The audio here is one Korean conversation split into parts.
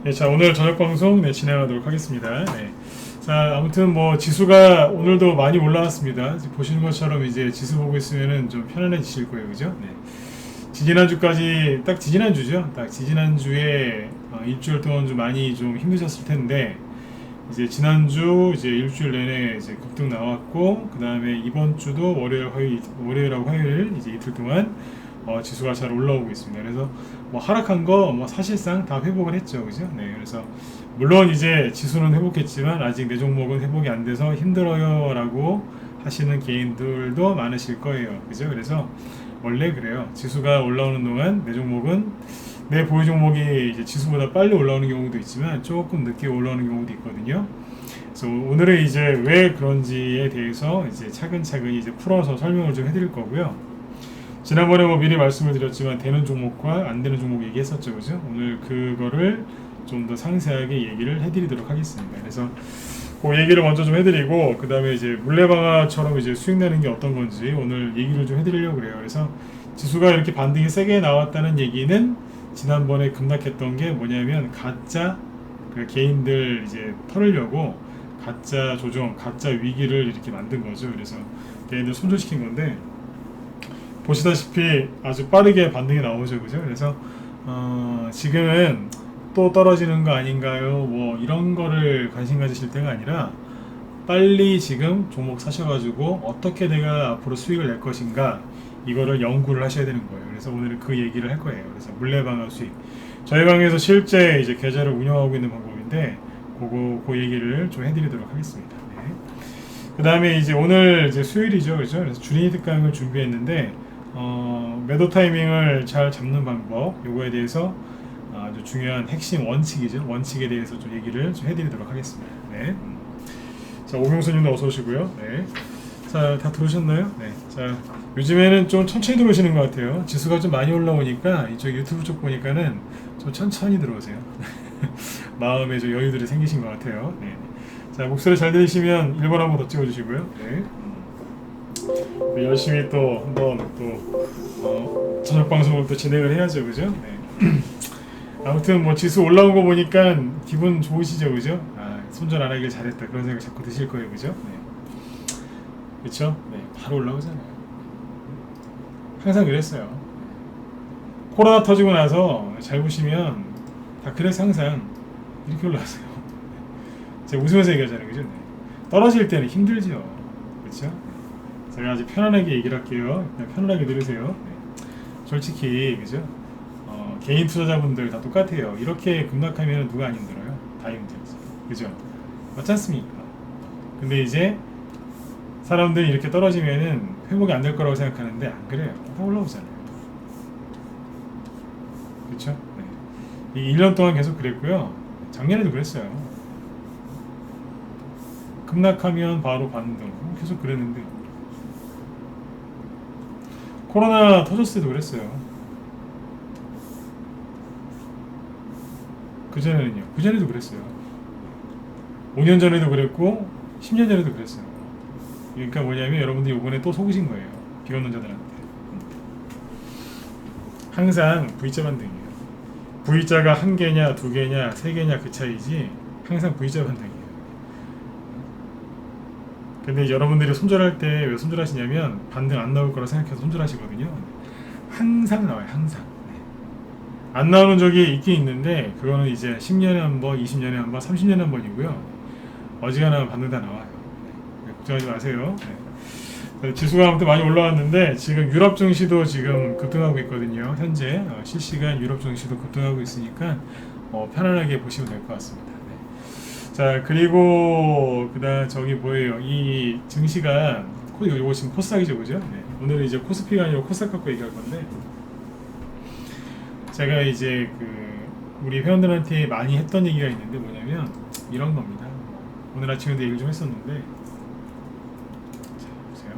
네, 자 오늘 저녁 방송 진행하도록 하겠습니다. 네. 자 아무튼 뭐 지수가 오늘도 많이 올라왔습니다. 보시는 것처럼 이제 지수 보고 있으면은 좀 편안해지실 거예요, 그죠? 네. 지지난주까지 딱 지지난주죠. 딱 지지난주에 일주일 동안 좀 많이 좀 힘드셨을 텐데 이제 지난주 이제 일주일 내내 이제 급등 나왔고 그 다음에 이번 주도 월요일하고 화요일 이제 이틀 동안 지수가 잘 올라오고 있습니다. 그래서 뭐 하락한 거 뭐 사실상 다 회복을 했죠, 그죠? 네, 그래서 물론 이제 지수는 회복했지만 아직 내 종목은 회복이 안 돼서 힘들어요라고 하시는 개인들도 많으실 거예요, 그죠? 그래서 원래 그래요. 지수가 올라오는 동안 내 종목은 내 보유 종목이 이제 지수보다 빨리 올라오는 경우도 있지만 조금 늦게 올라오는 경우도 있거든요. 그래서 오늘은 이제 왜 그런지에 대해서 이제 차근차근 이제 풀어서 설명을 좀 해드릴 거고요. 지난번에 뭐 미리 말씀을 드렸지만 되는 종목과 안 되는 종목 얘기했었죠, 그죠? 오늘 그거를 좀 더 상세하게 얘기를 해드리도록 하겠습니다. 그래서 그 얘기를 먼저 좀 해드리고 그 다음에 이제 물레방아처럼 이제 수익 내는 게 어떤 건지 오늘 얘기를 좀 해드리려고 그래요. 그래서 지수가 이렇게 반등이 세게 나왔다는 얘기는 지난번에 급락했던 게 뭐냐면 가짜 그 개인들 이제 털으려고 가짜 조정, 가짜 위기를 이렇게 만든 거죠. 그래서 개인들 손절시킨 건데 보시다시피 아주 빠르게 반등이 나오죠, 그죠? 그래서 지금은 또 떨어지는 거 아닌가요? 뭐 이런 거를 관심 가지실 때가 아니라 빨리 지금 종목 사셔가지고 어떻게 내가 앞으로 수익을 낼 것인가 이거를 연구를 하셔야 되는 거예요. 그래서 오늘은 그 얘기를 할 거예요. 그래서 물레방아 수익 저희 방에서 실제 이제 계좌를 운영하고 있는 방법인데 그 얘기를 좀 해드리도록 하겠습니다. 네. 그 다음에 이제 오늘 이제 수요일이죠, 그렇죠? 그래서 주린이 특강을 준비했는데 매도 타이밍을 잘 잡는 방법 요거에 대해서 아주 중요한 핵심 원칙이죠. 원칙에 대해서 좀 얘기를 좀 해드리도록 하겠습니다. 네. 자 오명수님도 어서 오시고요. 네. 자 다 들어오셨나요? 네. 자 요즘에는 좀 천천히 들어오시는 것 같아요. 지수가 좀 많이 올라오니까 이쪽 유튜브 쪽 보니까는 좀 천천히 들어오세요. 마음에 좀 여유들이 생기신 것 같아요. 네. 자 목소리 잘 들리시면 1번 한번 더 찍어주시고요. 네. 열심히 또 한번 또 저녁 방송을 또 진행을 해야죠, 그죠? 네. 아무튼 뭐 지수 올라온 거 보니까 기분 좋으시죠, 그죠? 손절 안 하길 잘했다 그런 생각 자꾸 드실 거예요, 그죠? 네. 그렇죠? 네, 바로 올라오잖아요. 항상 그랬어요. 코로나 터지고 나서 잘 보시면 다 그래서 항상 이렇게 올라왔어요. 제가 웃으면서 얘기하잖아요, 그죠? 네. 떨어질 때는 힘들죠, 그렇죠? 제가 아주 편안하게 얘기를 할게요. 그냥 편안하게 들으세요. 네. 솔직히 그죠? 개인 투자자분들 다 똑같아요. 이렇게 급락하면 누가 안 힘들어요? 다 힘들죠. 그죠? 맞지 않습니까? 근데 이제 사람들이 이렇게 떨어지면은 회복이 안 될 거라고 생각하는데 안 그래요. 다 올라오잖아요. 그렇죠? 네. 이 1년 동안 계속 그랬고요. 작년에도 그랬어요. 급락하면 바로 반등. 계속 그랬는데 코로나 터졌을 때도 그랬어요. 그전에는요. 그전에도 그랬어요. 5년 전에도 그랬고 10년 전에도 그랬어요. 그러니까 뭐냐면 여러분들이 이번에 또 속으신 거예요. 비오는 자들한테. 항상 V자 반등이에요. V자가 한 개냐, 두 개냐, 세 개냐 그 차이지 항상 V자 반등이에요. 근데 여러분들이 손절할 때 왜 손절하시냐면 반등 안 나올 거라 생각해서 손절하시거든요. 항상 나와요. 항상. 안 나오는 적이 있긴 있는데 그거는 이제 10년에 한 번, 20년에 한 번, 30년에 한 번이고요. 어지간하면 반등 다 나와요. 네, 걱정하지 마세요. 네. 지수가 아무튼 많이 올라왔는데 지금 유럽 증시도 지금 급등하고 있거든요. 현재 실시간 유럽 증시도 급등하고 있으니까 편안하게 보시면 될 것 같습니다. 네. 자 그리고 그다음 저기 뭐예요? 이 증시가 요거 지금 코스닥이죠, 그죠? 네. 오늘은 이제 코스피가 아니라 코스닥 갖고 얘기할 건데. 제가 이제 우리 회원들한테 많이 했던 얘기가 있는데 뭐냐면 이런 겁니다. 오늘 아침에도 얘기를 좀 했었는데 자 보세요.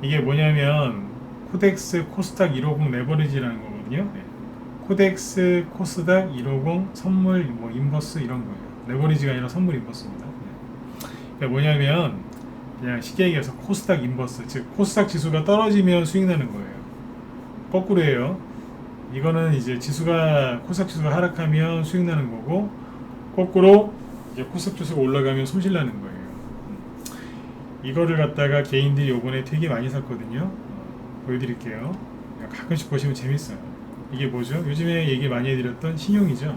이게 뭐냐면 코덱스 코스닥 150 레버리지라는 거거든요. 네. 코덱스 코스닥 150 선물 뭐 인버스 이런 거예요. 레버리지가 아니라 선물 인버스입니다. 네. 그러니까 뭐냐면 그냥 쉽게 얘기해서 코스닥 인버스 즉 코스닥 지수가 떨어지면 수익 나는 거예요. 거꾸로예요. 이거는 이제 지수가 코스닥 지수가 하락하면 수익 나는 거고, 거꾸로 이제 코스닥 지수가 올라가면 손실 나는 거예요. 이거를 갖다가 개인들이 요번에 되게 많이 샀거든요. 보여드릴게요. 가끔씩 보시면 재밌어요. 이게 뭐죠? 요즘에 얘기 많이 해드렸던 신용이죠.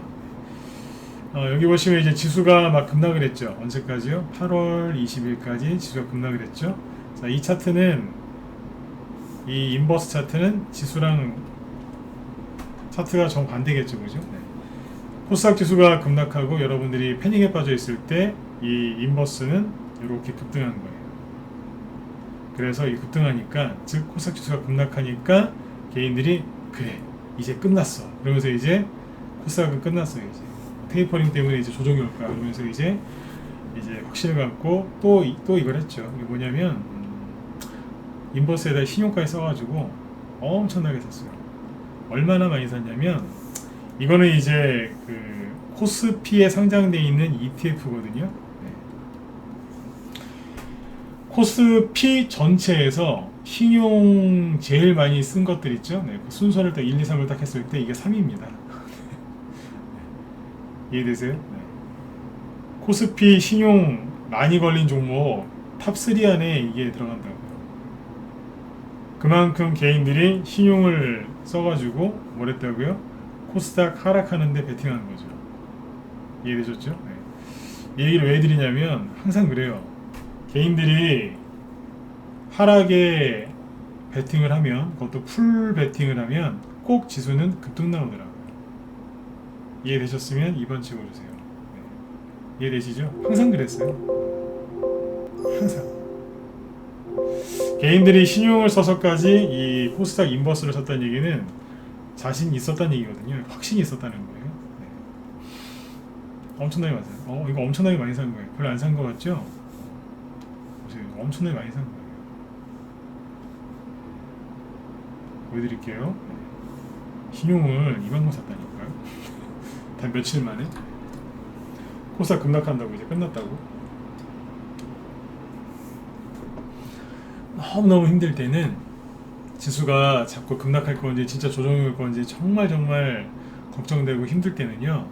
여기 보시면 이제 지수가 막 급락을 했죠. 언제까지요? 8월 20일까지 지수가 급락을 했죠. 자, 이 차트는, 이 인버스 차트는 지수랑 차트가 정반대겠죠, 그죠? 네. 코스닥 지수가 급락하고 여러분들이 패닉에 빠져 있을 때 이 인버스는 이렇게 급등한 거예요. 그래서 이 급등하니까, 즉 코스닥 지수가 급락하니까 개인들이 그래 이제 끝났어. 그러면서 이제 코스닥은 끝났어요. 이제 테이퍼링 때문에 이제 조정이 올까 그러면서 이제 확신을 갖고 또 이걸 했죠. 이게 뭐냐면 인버스에다 신용까지 써가지고 엄청나게 샀어요. 얼마나 많이 샀냐면, 이거는 이제 그 코스피에 상장되어 있는 ETF거든요. 코스피 전체에서 신용 제일 많이 쓴 것들 있죠. 네, 그 순서를 딱 1, 2, 3을 딱 했을 때 이게 3위입니다. 이해되세요? 네. 코스피 신용 많이 걸린 종목 탑3 안에 이게 들어간다고요. 그만큼 개인들이 신용을 써가지고 뭘 했다고요? 코스닥 하락하는데 베팅하는 거죠. 이해되셨죠? 네. 이 얘기를 왜 드리냐면 항상 그래요. 개인들이 하락에 베팅을 하면, 그것도 풀 베팅을 하면 꼭 지수는 급등 나오더라고요. 이해되셨으면 2번 찍어주세요. 네. 이해되시죠? 항상 그랬어요. 항상. 개인들이 신용을 써서까지 이 코스닥 인버스를 샀다는 얘기는 자신 있었다는 얘기거든요. 확신이 있었다는 거예요. 네. 엄청나게 많이 샀어요. 이거 엄청나게 많이 산 거예요. 별로 안 산 거 같죠? 엄청나게 많이 산 거예요. 보여드릴게요. 신용을 이만큼 샀다니까요. 단 며칠 만에. 코스닥 급락한다고 이제 끝났다고. 너무너무 힘들 때는 지수가 자꾸 급락할 건지 진짜 조정이 올 건지 정말 걱정되고 힘들 때는요,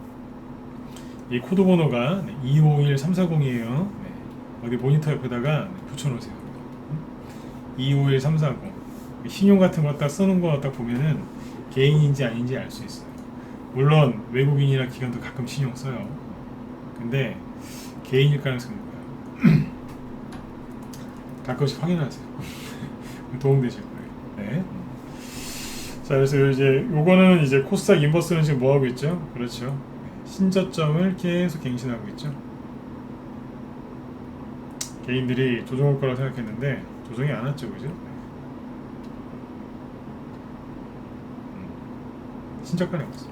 이 코드 번호가 251340이에요. 어디 모니터 옆에다가 붙여놓으세요. 251340. 신용 같은 거 딱 쓰는 거 딱 보면은 개인인지 아닌지 알 수 있어요. 물론 외국인이나 기관도 가끔 신용 써요. 근데 개인일 가능성이 높아요. 가끔씩 확인하세요. 도움되실 거예요. 네. 자, 그래서 이제 요거는 이제 코스닥 인버스는 지금 뭐 하고 있죠? 그렇죠. 신저점을 계속 갱신하고 있죠. 개인들이 조정할 거라고 생각했는데 조정이 안 왔죠, 그죠? 신저가에 왔어.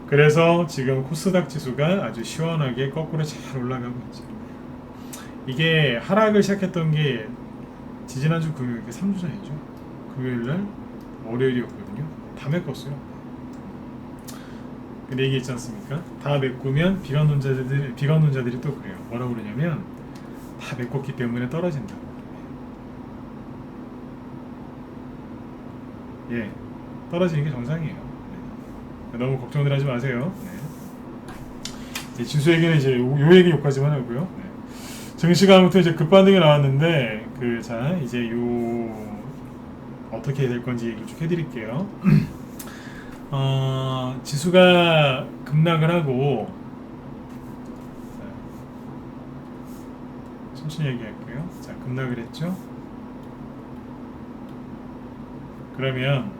그래서 지금 코스닥 지수가 아주 시원하게 거꾸로 잘 올라가고 있죠. 이게 하락을 시작했던 게 지지난주 금요일, 3주 전이죠. 금요일날 월요일이었거든요. 다 메꿨어요. 근데 이게 있지 않습니까? 다 메꾸면 비관론자들이 또 그래요. 뭐라고 그러냐면 다 메꿨기 때문에 떨어진다. 예, 떨어지는 게 정상이에요. 네. 너무 걱정들 하지 마세요. 네. 지수 얘기는 이제 요 얘기 여기까지만 하고요. 네. 증시가 아무튼 이제 급반등이 나왔는데 자 이제 요 어떻게 될 건지 얘기 쭉 해드릴게요. 지수가 급락을 하고, 천천히 얘기할게요. 자, 급락을 했죠. 그러면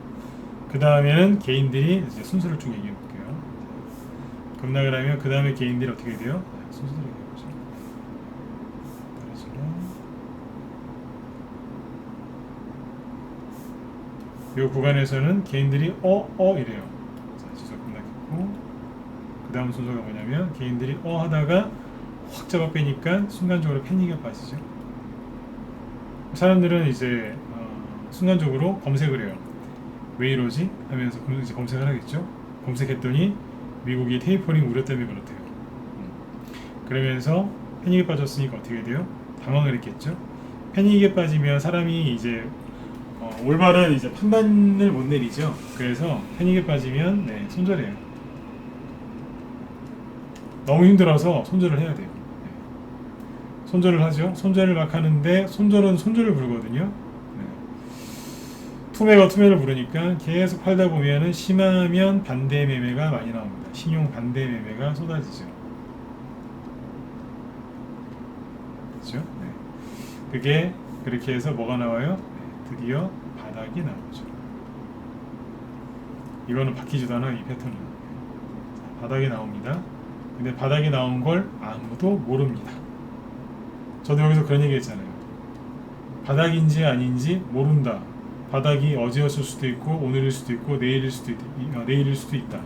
그 다음에는 개인들이 이제 순서를 쭉 얘기해 볼게요. 급락을 하면 그 다음에 개인들이 어떻게 돼요? 순서대로 얘기해 보죠. 이 구간에서는 개인들이 이래요. 자, 지수 급락했고, 그 다음 순서가 뭐냐면 개인들이 하다가 확 잡아 빼니까 순간적으로 패닉에 빠지죠. 사람들은 이제 순간적으로 검색을 해요. 왜 이러지? 하면서 이제 검색을 하겠죠. 검색했더니 미국이 테이퍼링 우려 때문에 그렇대요. 그러면서 패닉에 빠졌으니까 어떻게 돼요? 당황을 했겠죠. 패닉에 빠지면 사람이 이제 올바른 이제 판단을 못 내리죠. 그래서 패닉에 빠지면 네, 손절해요. 너무 힘들어서 손절을 해야 돼요. 네. 손절을 하죠. 손절을 막 하는데 손절은 손절을 부르거든요. 네. 투매가 투매를 부르니까 계속 팔다 보면은 심하면 반대 매매가 많이 나옵니다. 신용 반대 매매가 쏟아지죠. 그렇죠? 네. 그게 그렇게 해서 뭐가 나와요? 네. 드디어 바닥이 나오죠. 이거는 바뀌지도 않아, 이 패턴은. 자, 바닥이 나옵니다. 근데 바닥이 나온 걸 아무도 모릅니다. 저도 여기서 그런 얘기 했잖아요. 바닥인지 아닌지 모른다. 바닥이 어제였을 수도 있고 오늘일 수도 있고 내일일 수도 있다.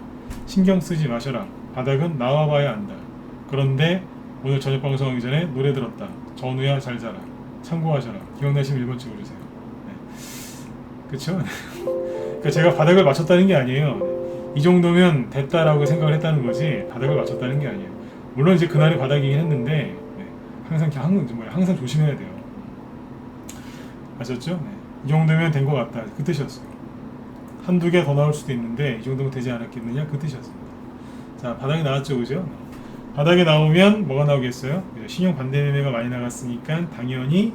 신경 쓰지 마셔라. 바닥은 나와봐야 안다. 그런데 오늘 저녁 방송하기 전에 노래 들었다. 전우야 잘 자라. 참고하셔라. 기억나시면 1번 찍어주세요. 네. 그쵸? 그러니까 제가 바닥을 맞췄다는 게 아니에요. 이 정도면 됐다라고 생각을 했다는 거지 바닥을 맞췄다는 게 아니에요. 물론 이제 그날이 바닥이긴 했는데 네. 항상 조심해야 돼요. 아셨죠? 네. 이 정도면 된 것 같다. 그 뜻이었어요. 한두 개 더 나올 수도 있는데 이 정도면 되지 않았겠느냐? 그 뜻이었습니다. 자, 바닥이 나왔죠, 그죠? 네. 바닥에 나오면 뭐가 나오겠어요? 신용 반대 매매가 많이 나갔으니까 당연히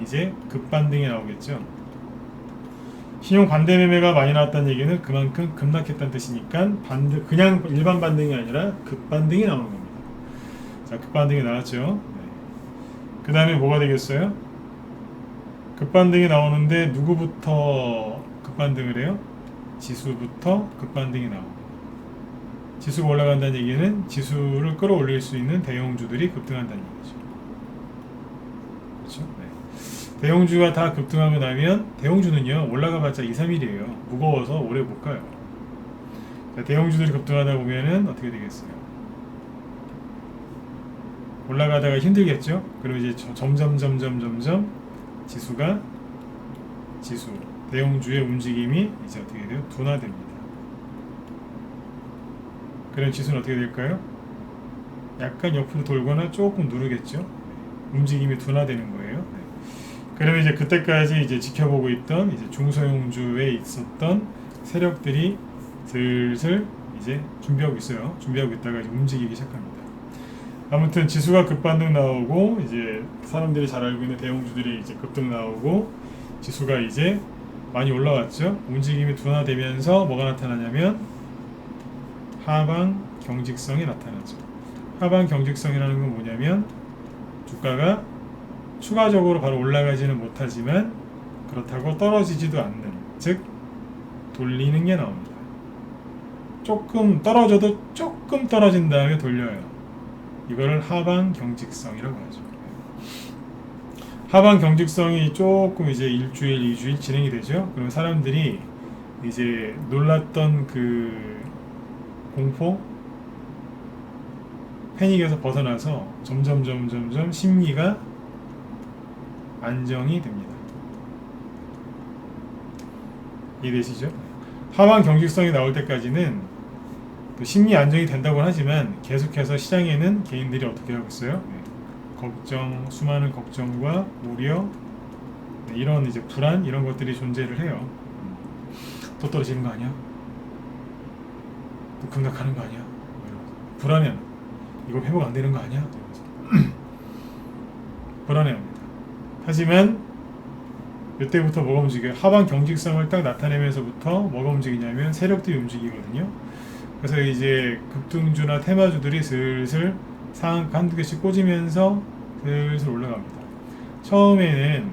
이제 급반등이 나오겠죠. 신용 반대 매매가 많이 나왔다는 얘기는 그만큼 급락했다는 뜻이니까 그냥 일반 반등이 아니라 급반등이 나오는 겁니다. 자, 급반등이 나왔죠. 네. 그 다음에 뭐가 되겠어요? 급반등이 나오는데 누구부터 급반등을 해요? 지수부터 급반등이 나옵니다. 지수가 올라간다는 얘기는 지수를 끌어올릴 수 있는 대형주들이 급등한다는 얘기죠. 그렇죠? 네. 대형주가 다 급등하고 나면 대형주는요 올라가봤자 2, 3일이에요. 무거워서 오래 못 가요. 자, 대형주들이 급등하다 보면은 어떻게 되겠어요? 올라가다가 힘들겠죠? 그럼 이제 점점 지수 대형주의 움직임이 이제 어떻게 돼요? 둔화됩니다. 그럼 지수는 어떻게 될까요? 약간 옆으로 돌거나 조금 누르겠죠? 움직임이 둔화되는 거예요. 네. 그러면 이제 그때까지 이제 지켜보고 있던 이제 중소형주에 있었던 세력들이 슬슬 이제 준비하고 있어요. 준비하고 있다가 이제 움직이기 시작합니다. 아무튼 지수가 급반등 나오고 이제 사람들이 잘 알고 있는 대형주들이 이제 급등 나오고 지수가 이제 많이 올라왔죠. 움직임이 둔화되면서 뭐가 나타나냐면 하방 경직성이 나타나죠. 하방 경직성이라는 건 뭐냐면 주가가 추가적으로 바로 올라가지는 못하지만 그렇다고 떨어지지도 않는, 즉 돌리는 게 나옵니다. 조금 떨어져도 조금 떨어진 다음에 돌려요. 이거를 하방 경직성이라고 하죠. 하방 경직성이 조금 이제 일주일, 2주일 진행이 되죠. 그럼 사람들이 이제 놀랐던 그 공포, 패닉에서 벗어나서 점점 심리가 안정이 됩니다. 이해되시죠? 하방 경직성이 나올 때까지는 심리 안정이 된다고 하지만 계속해서 시장에는 개인들이 어떻게 하고 있어요? 수많은 걱정과 우려, 이런 이제 불안 이런 것들이 존재를 해요. 또 떨어지는 거 아니야? 또 급락하는 거 아니야? 불안해요. 이거 회복 안 되는 거 아니야? 불안해합니다. 하지만 이때부터 뭐가 움직여요? 하방 경직성을 딱 나타내면서부터 뭐가 움직이냐면 세력들이 움직이거든요. 그래서 이제 급등주나 테마주들이 슬슬 상한가 한두 개씩 꽂으면서 슬슬 올라갑니다. 처음에는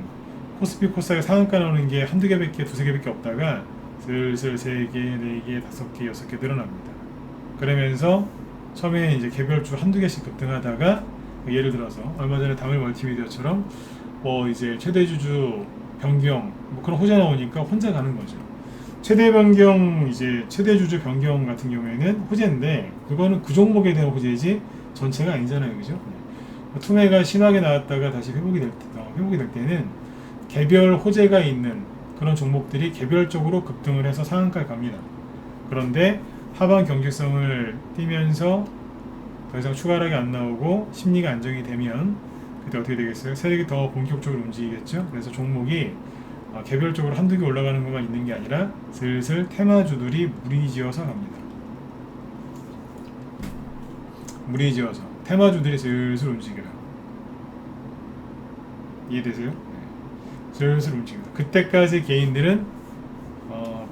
코스피 코스닥에 상한가 나오는 게 한두 개밖에 두세 개밖에 없다가 슬슬 3개, 4개, 5개, 6개 늘어납니다. 그러면서 처음에 이제 개별주 한두 개씩 급등하다가 예를 들어서 얼마 전에 다물 멀티미디어처럼 뭐 이제 최대주주 변경 뭐 그런 호재 나오니까 혼자 가는 거죠. 최대 변경 이제 최대주주 변경 같은 경우에는 호재인데 그거는 그 종목에 대한 호재지 전체가 아니잖아요, 그죠? 투매가 심하게 나왔다가 다시 회복이 될 때는 개별 호재가 있는 그런 종목들이 개별적으로 급등을 해서 상한가를 갑니다. 그런데 하방 경직성을 띄면서 더 이상 추가락이 안 나오고 심리가 안정이 되면 그때 어떻게 되겠어요? 세력이 더 본격적으로 움직이겠죠. 그래서 종목이 개별적으로 한두 개 올라가는 것만 있는 게 아니라 슬슬 테마주들이 무리지어서 갑니다. 무리지어서 테마주들이 슬슬 움직여요. 이해되세요? 네. 슬슬 움직여요. 그때까지 개인들은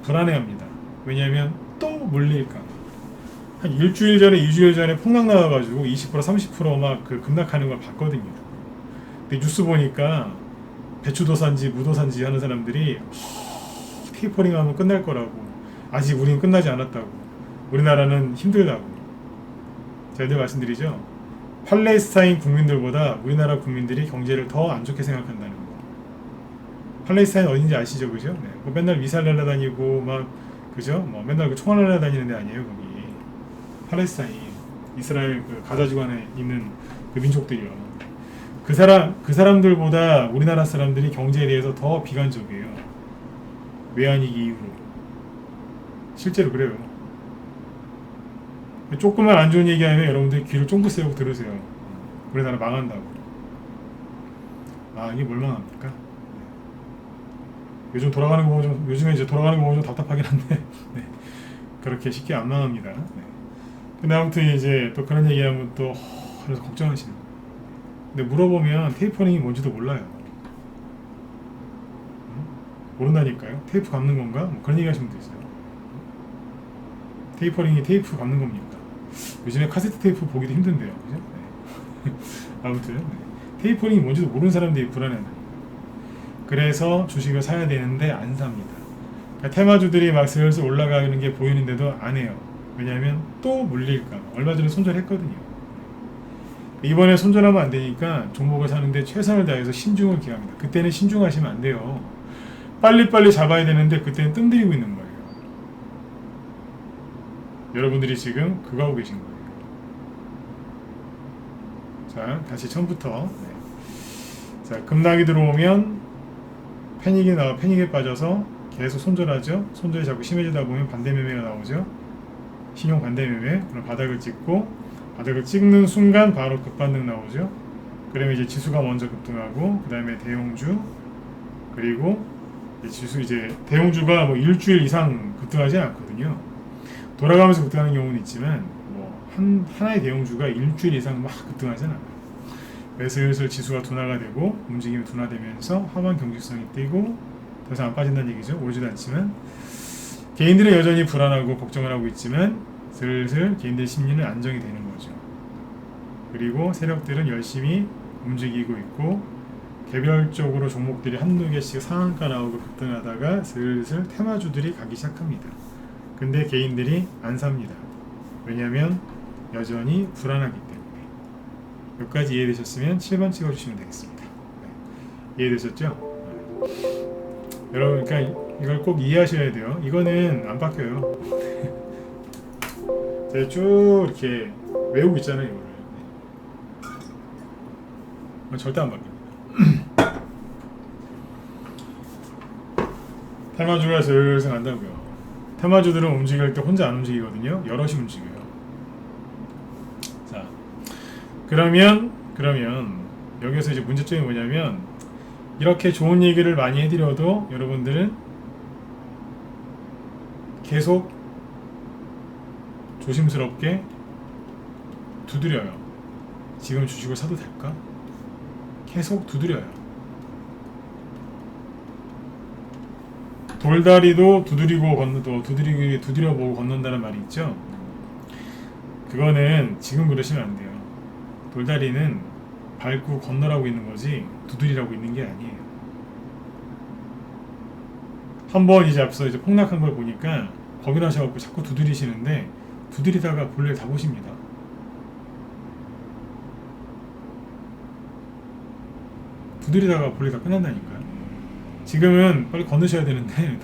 불안해합니다. 왜냐하면 또 물릴까. 한 일주일 전에, 2주일 전에 폭락 나와가지고 20% 30% 막 그 급락하는 걸 봤거든요. 근데 뉴스 보니까 배추도 산지 무도 산지 하는 사람들이 테이퍼링 하면 끝날 거라고, 아직 우린 끝나지 않았다고, 우리나라는 힘들다고. 제가 늘 말씀드리죠. 팔레스타인 국민들보다 우리나라 국민들이 경제를 더 안 좋게 생각한다는 거. 팔레스타인 어딘지 아시죠, 그죠? 네. 뭐 맨날 미사일 날라다니고 막, 그죠? 뭐 맨날 그 총알 날라다니는 데 아니에요, 거기. 팔레스타인, 이스라엘 그 가자 지구안에 있는 그 민족들이요. 그 사람들보다 우리나라 사람들이 경제에 대해서 더 비관적이에요. 외환위기 이후로. 실제로 그래요. 조금만 안 좋은 얘기하면 여러분들이 귀를 쫑긋 세우고 들으세요. 우리나라 망한다고. 이게 뭘 망합니까? 요즘 돌아가는 거 보면 좀, 요즘에 이제 돌아가는 거 보면 좀 답답하긴 한데, 네. 그렇게 쉽게 안 망합니다. 네. 근데 아무튼 이제 또 그런 얘기하면 또 그래서 걱정하시는. 근데 물어보면 테이퍼링이 뭔지도 몰라요. 모른다니까요. 테이프 감는 건가? 뭐 그런 얘기 하시는 분도 있어요. 테이퍼링이 테이프 감는 겁니까? 요즘에 카세트 테이프 보기도 힘든데요. 그죠? 네. 아무튼 네. 테이퍼링이 뭔지도 모르는 사람들이 불안해한다니까. 그래서 주식을 사야 되는데 안 삽니다. 그러니까 테마주들이 막 슬슬 올라가는 게 보이는데도 안 해요. 왜냐하면 또 물릴까. 얼마 전에 손절했거든요. 이번에 손절하면 안 되니까 종목을 사는데 최선을 다해서 신중을 기합니다. 그때는 신중하시면 안 돼요. 빨리빨리 잡아야 되는데 그때는 뜸들이고 있는 거예요. 여러분들이 지금 그거 하고 계신 거예요. 자, 다시 처음부터. 네. 자, 급락이 들어오면 패닉에 빠져서 계속 손절하죠. 손절이 자꾸 심해지다 보면 반대 매매가 나오죠. 신용 반대 매매. 그럼 바닥을 찍고, 바닥을 찍는 순간 바로 급반등 나오죠. 그러면 이제 지수가 먼저 급등하고, 그 다음에 대형주, 그리고 지수 이제 대형주가 뭐 일주일 이상 급등하지 않거든요. 돌아가면서 급등하는 경우는 있지만, 뭐 하나의 대형주가 일주일 이상 막 급등하지 않아요. 그래서 슬슬 지수가 둔화가 되고, 움직임이 둔화되면서 하반 경직성이 뛰고, 더 이상 안 빠진다는 얘기죠. 오르지도 않지만. 개인들은 여전히 불안하고 걱정을 하고 있지만 슬슬 개인들 심리는 안정이 되는 거죠. 그리고 세력들은 열심히 움직이고 있고 개별적으로 종목들이 한두 개씩 상한가 나오고 급등하다가 슬슬 테마주들이 가기 시작합니다. 근데 개인들이 안 삽니다. 왜냐하면 여전히 불안하기 때문에. 여기까지 이해되셨으면 7번 찍어주시면 되겠습니다. 네. 이해되셨죠? 여러분, 그러니까 이걸 꼭 이해하셔야 돼요. 이거는 안 바뀌어요. 제가 쭉 이렇게 외우고 있잖아요, 이거를. 절대 안 바뀝니다. 테마주가 슬슬 간다고요. 테마주들은 움직일 때 혼자 안 움직이거든요. 여럿이 움직여요. 자, 그러면 여기서 이제 문제점이 뭐냐면 이렇게 좋은 얘기를 많이 해드려도 여러분들은 계속 조심스럽게 두드려요. 지금 주식을 사도 될까? 계속 두드려요. 돌다리도 두드려보고 건넌다는 말이 있죠. 그거는 지금 그러시면 안 돼요. 돌다리는 밟고 건너라고 있는 거지 두드리라고 있는 게 아니에요. 한번 이제 앞서 이제 폭락한 걸 보니까 겁이 나셔갖고 자꾸 두드리시는데 두드리다가 볼일 다 보십니다. 두드리다가 볼일 다 끝난다니까요. 지금은 빨리 건너셔야 되는데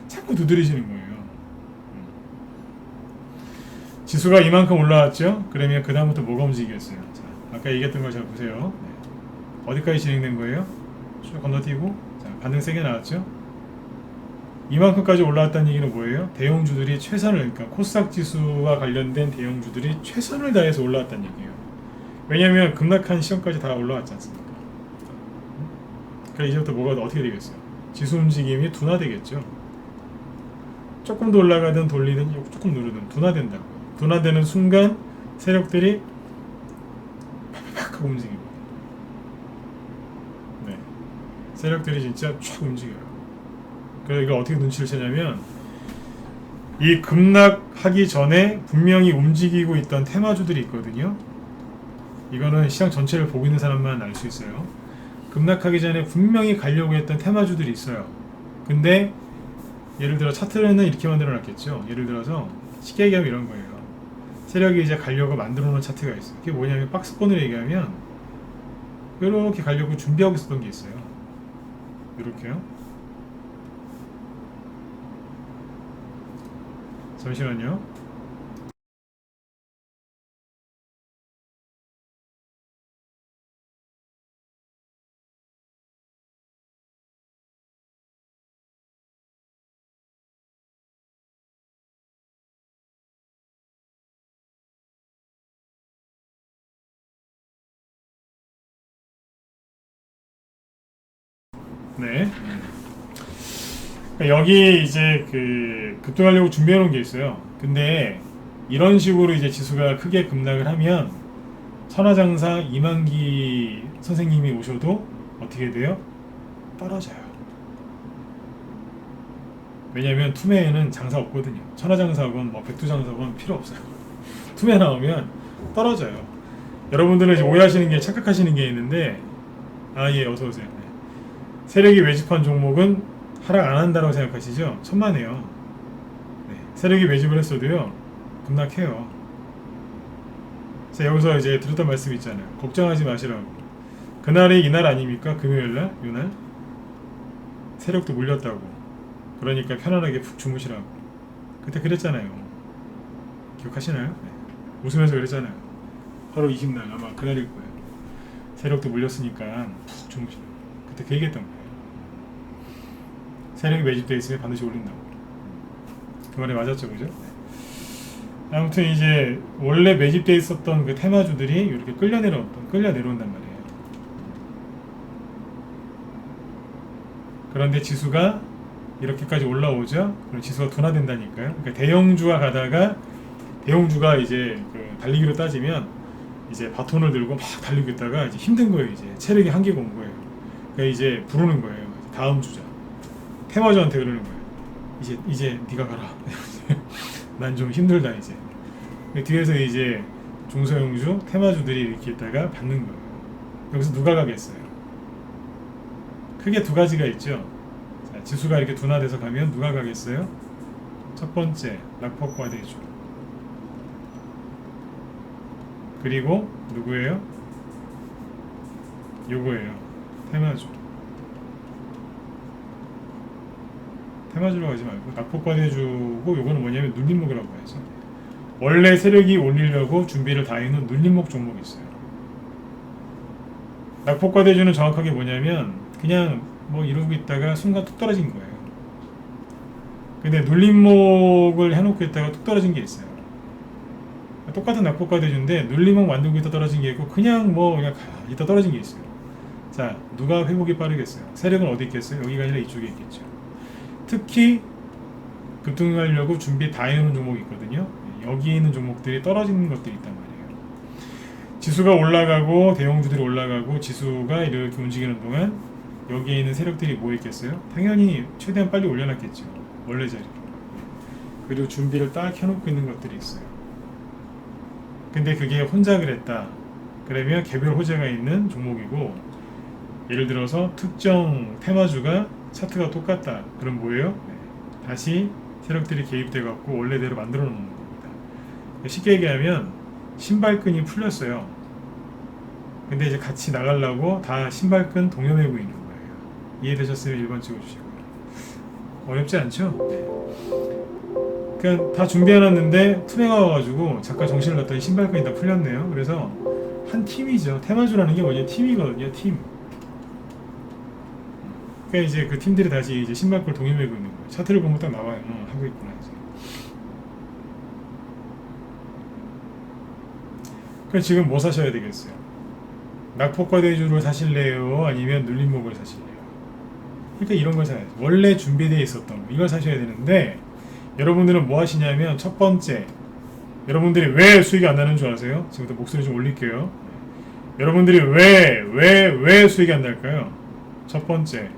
자꾸 두드리시는 거예요. 지수가 이만큼 올라왔죠? 그러면 그 다음부터 뭐가 움직이겠어요? 자, 아까 얘기했던 걸 잘 보세요. 네. 어디까지 진행된 거예요? 쭉 건너뛰고 자, 반등 세게 나왔죠? 이만큼까지 올라왔다는 얘기는 뭐예요? 대형주들이 최선을, 그러니까 코스닥 지수와 관련된 대형주들이 최선을 다해서 올라왔다는 얘기예요. 왜냐하면 급락한 시점까지 다 올라왔지 않습니까? 그러니까 이제부터 뭐가 어떻게 되겠어요? 지수 움직임이 둔화되겠죠. 조금 더 올라가든 돌리든 조금 누르든 둔화된다고요. 둔화되는 순간 세력들이 팍팍 하고 움직입니다. 네. 세력들이 진짜 촥 움직여요. 그래서 이걸 어떻게 눈치를 채냐면 이 급락하기 전에 분명히 움직이고 있던 테마주들이 있거든요. 이거는 시장 전체를 보고 있는 사람만 알 수 있어요. 급락하기 전에 분명히 가려고 했던 테마주들이 있어요. 근데 예를 들어 차트는 이렇게 만들어 놨겠죠. 예를 들어서 쉽게 얘기하면 이런 거예요. 세력이 이제 가려고 만들어 놓은 차트가 있어요. 그게 뭐냐면 박스권으로 얘기하면 이렇게 가려고 준비하고 있었던 게 있어요. 이렇게요. 잠시만요. 네. 여기 이제 그 급등하려고 준비해 놓은 게 있어요. 근데 이런 식으로 이제 지수가 크게 급락을 하면 천하장사 이만기 선생님이 오셔도 어떻게 돼요? 떨어져요. 왜냐면 투매에는 장사 없거든요. 천하장사건 뭐 백두장사건 필요 없어요. 투매 나오면 떨어져요. 여러분들은 이제 오해하시는 게 착각하시는 게 있는데 예 어서 오세요. 네. 세력이 매집한 종목은 하락 안 한다고 생각하시죠? 천만에요. 네. 세력이 매집을 했어도요 급락해요. 자, 여기서 이제 들었던 말씀 있잖아요. 걱정하지 마시라고. 그날이 이날 아닙니까? 금요일날? 요날? 세력도 물렸다고. 그러니까 편안하게 푹 주무시라고. 그때 그랬잖아요. 기억하시나요? 네. 웃으면서 그랬잖아요. 8월 20날 아마 그날일 거예요. 세력도 물렸으니까 푹 주무시라고. 그때 그 얘기했던 거예요. 세력이 매집되어 있으면 반드시 올린다고. 그 말이 맞았죠, 그죠? 네. 아무튼 이제 원래 매집되어 있었던 그 테마주들이 이렇게 끌려 내려온단 말이에요. 그런데 지수가 이렇게까지 올라오죠. 그럼 지수가 둔화된다니까요. 그러니까 대형주가 가다가 대형주가 이제 그 달리기로 따지면 이제 바톤을 들고 막 달리고 있다가 이제 힘든 거예요. 이제 체력이 한계가 온 거예요. 그러니까 이제 부르는 거예요. 다음 주자. 테마주한테 그러는 거예요. 이제 네가 가라. 난 좀 힘들다 이제. 뒤에서 이제 중소형주, 테마주들이 이렇게 있다가 받는 거예요. 여기서 누가 가겠어요? 크게 두 가지가 있죠. 자, 지수가 이렇게 둔화돼서 가면 누가 가겠어요? 첫 번째, 낙폭과대주. 그리고 누구예요? 요거예요. 테마주. 테마주로 가지 말고 낙폭과대주고 요거는 뭐냐면 눌림목이라고 해서 원래 세력이 올리려고 준비를 다 해놓은 눌림목 종목이 있어요. 낙폭과대주는 정확하게 뭐냐면 그냥 뭐 이러고 있다가 순간 뚝 떨어진 거예요. 근데 눌림목을 해놓고 있다가 뚝 떨어진 게 있어요. 똑같은 낙폭과대주인데 눌림목 만들고 있다 떨어진 게 있고 그냥 뭐 그냥 있다 떨어진 게 있어요. 자, 누가 회복이 빠르겠어요? 세력은 어디 있겠어요? 여기가 아니라 이쪽에 있겠죠. 특히 급등하려고 준비 다 해놓은 종목이 있거든요. 여기 있는 종목들이 떨어지는 것들이 있단 말이에요. 지수가 올라가고 대형주들이 올라가고 지수가 이렇게 움직이는 동안 여기에 있는 세력들이 뭐 있겠어요? 당연히 최대한 빨리 올려놨겠죠. 원래 자리로. 그리고 준비를 딱 해놓고 있는 것들이 있어요. 근데 그게 혼자 그랬다. 그러면 개별 호재가 있는 종목이고 예를 들어서 특정 테마주가 차트가 똑같다. 그럼 뭐예요? 네. 다시 세력들이 개입돼 갖고 원래대로 만들어 놓는 겁니다. 쉽게 얘기하면 신발끈이 풀렸어요. 근데 이제 같이 나가려고 다 신발끈 동여매고 있는 거예요. 이해되셨으면 1번 찍어주시고요. 어렵지 않죠? 네. 그냥 다 준비해놨는데 투매가 와가지고 잠깐 정신을 놨더니 신발끈이 다 풀렸네요. 그래서 한 팀이죠. 테마주라는 게 뭐냐? 팀이거든요. 팀. 그러니까 이제 그 팀들이 다시 이제 신발끈 동여매고 있는 거예요. 차트를 보면 딱 나와요. 하고 있구나 이제. 그럼 지금 뭐 사셔야 되겠어요? 낙폭과대주를 사실래요? 아니면 눌림목을 사실래요? 그러니까 이런 걸 사야죠. 원래 준비되어 있었던 거 이걸 사셔야 되는데 여러분들은 뭐 하시냐면 첫 번째 여러분들이 왜 수익이 안 나는 줄 아세요? 지금부터 목소리 좀 올릴게요. 여러분들이 왜 수익이 안 날까요? 첫 번째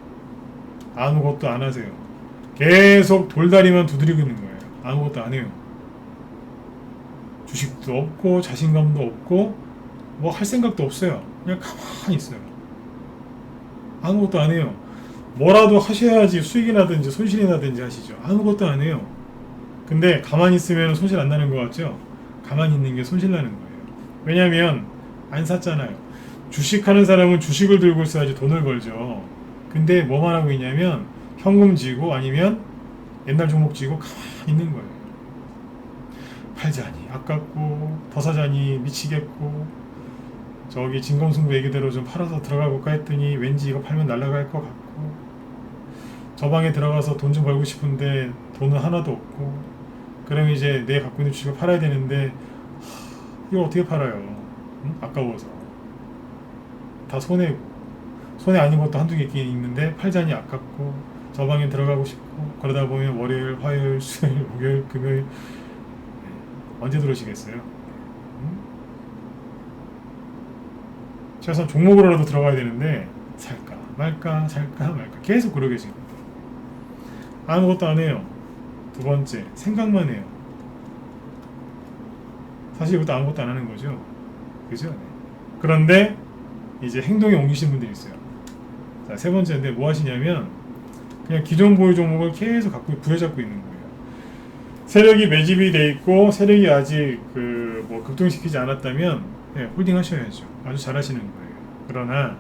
아무것도 안 하세요. 계속 돌다리만 두드리고 있는 거예요. 아무것도 안 해요. 주식도 없고 자신감도 없고 뭐 할 생각도 없어요. 그냥 가만히 있어요. 아무것도 안 해요. 뭐라도 하셔야지 수익이 나든지 손실이 나든지 하시죠. 아무것도 안 해요. 근데 가만히 있으면 손실 안 나는 것 같죠? 가만히 있는 게 손실 나는 거예요. 왜냐면 안 샀잖아요. 주식하는 사람은 주식을 들고 있어야지 돈을 벌죠. 근데 뭐만 하고 있냐면 현금 쥐고 아니면 옛날 종목 쥐고 가만히 있는 거예요. 팔자니 아깝고 더 사자니 미치겠고 저기 진검승부 얘기대로 좀 팔아서 들어가 볼까 했더니 왠지 이거 팔면 날아갈 것 같고 저 방에 들어가서 돈 좀 벌고 싶은데 돈은 하나도 없고 그럼 이제 내 갖고 있는 주식을 팔아야 되는데 이걸 어떻게 팔아요? 응? 아까워서 다 손해고 손해 아닌 것도 한두 개 있긴 있는데 팔자니 아깝고 저 방에 들어가고 싶고 그러다 보면 월요일, 화요일, 수요일, 목요일, 금요일 언제 들어오시겠어요? 응? 최소한 종목으로라도 들어가야 되는데 살까 말까 살까 말까 계속 그러고 계신 거예요. 아무것도 안 해요. 두 번째 생각만 해요. 사실 이것도 아무것도 안 하는 거죠. 그죠? 네. 그런데 이제 행동에 옮기신 분들이 있어요. 자, 세 번째인데 뭐 하시냐면 그냥 기존 보유 종목을 계속 갖고 부여잡고 있는 거예요. 세력이 매집이 돼 있고 세력이 아직 뭐 급등시키지 않았다면 네, 홀딩 하셔야죠. 아주 잘하시는 거예요. 그러나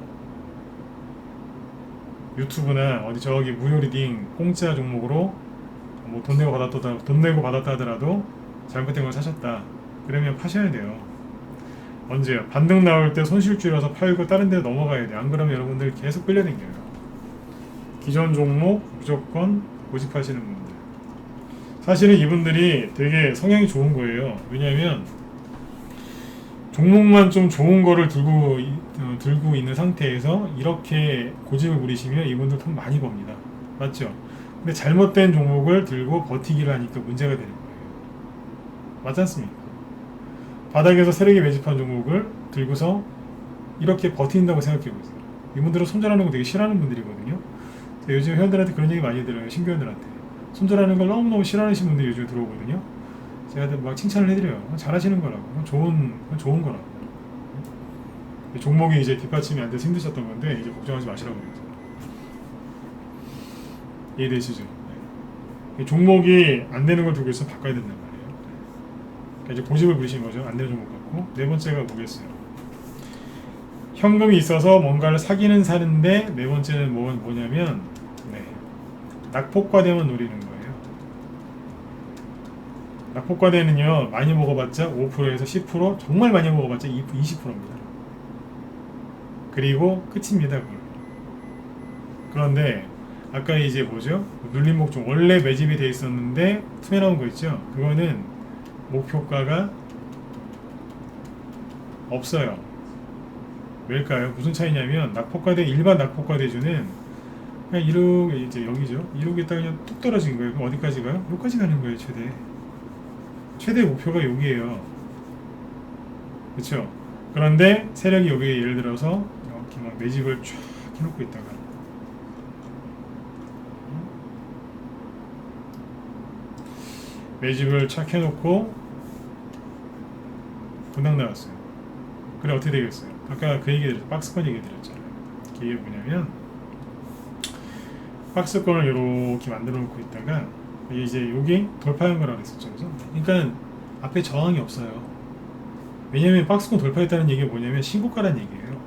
유튜브나 어디 저기 무료 리딩 공짜 종목으로 뭐 돈 내고 받았다 하더라도 잘못된 걸 사셨다. 그러면 파셔야 돼요. 언제요? 반등 나올 때 손실 줄여서 팔고 다른 데 넘어가야 돼. 안 그러면 여러분들 계속 끌려다녀요. 기존 종목 무조건 고집하시는 분들. 사실은 이분들이 되게 성향이 좋은 거예요. 왜냐하면 종목만 좀 좋은 거를 들고 있는 상태에서 이렇게 고집을 부리시면 이분들 돈 많이 법니다. 맞죠? 근데 잘못된 종목을 들고 버티기를 하니까 문제가 되는 거예요. 맞지 않습니까? 바닥에서 세력이 매집한 종목을 들고서 이렇게 버틴다고 생각해 보세요. 이분들은 손절하는 거 되게 싫어하는 분들이거든요. 요즘 회원들한테 그런 얘기 많이 들어요. 신규회원들한테. 손절하는 걸 너무너무 싫어하시는 분들이 요즘 들어오거든요. 제가 막 칭찬을 해드려요. 잘하시는 거라고. 좋은 거라고. 종목이 이제 뒷받침이 안 돼서 힘드셨던 건데 이제 걱정하지 마시라고 그래요. 이해되시죠? 네. 종목이 안 되는 걸 두고 있으면 바꿔야 된단 말이에요. 그러니까 이제 고집을 부리신 거죠. 안 되는 종목 갖고. 네 번째가 뭐겠어요? 현금이 있어서 뭔가를 사기는 사는데 네 번째는 뭐냐면 낙폭과대만 노리는 거예요. 낙폭과대는요 많이 먹어봤자 5%에서 10% 정말 많이 먹어봤자 20%입니다. 그리고 끝입니다. 그걸로. 그런데 아까 이제 뭐죠? 눌린 목좀 원래 매집이 돼 있었는데 투매 나온 거 있죠? 그거는 목표가가 없어요. 왜일까요? 무슨 차이냐면 낙폭과대 일반 낙폭과대주는 그냥 1억 이제 여기죠. 1억 있다가 그냥 뚝 떨어진 거예요. 그럼 어디까지 가요? 여기까지 가는 거예요. 최대 목표가 여기에요. 그렇죠? 그런데 세력이 여기 예를 들어서 이렇게 막 매집을 쫙 해놓고 있다가 매집을 착 해놓고 분당 나왔어요. 그래 어떻게 되겠어요? 아까 그 얘기 드렸죠. 박스권 얘기 드렸잖아요. 이게 뭐냐면 박스권을 이렇게 만들어 놓고 있다가 이제 여기 돌파한 거라고 했었죠. 그래서 그러니까 앞에 저항이 없어요. 왜냐면 박스권 돌파했다는 얘기가 뭐냐면 신고가라는 얘기예요.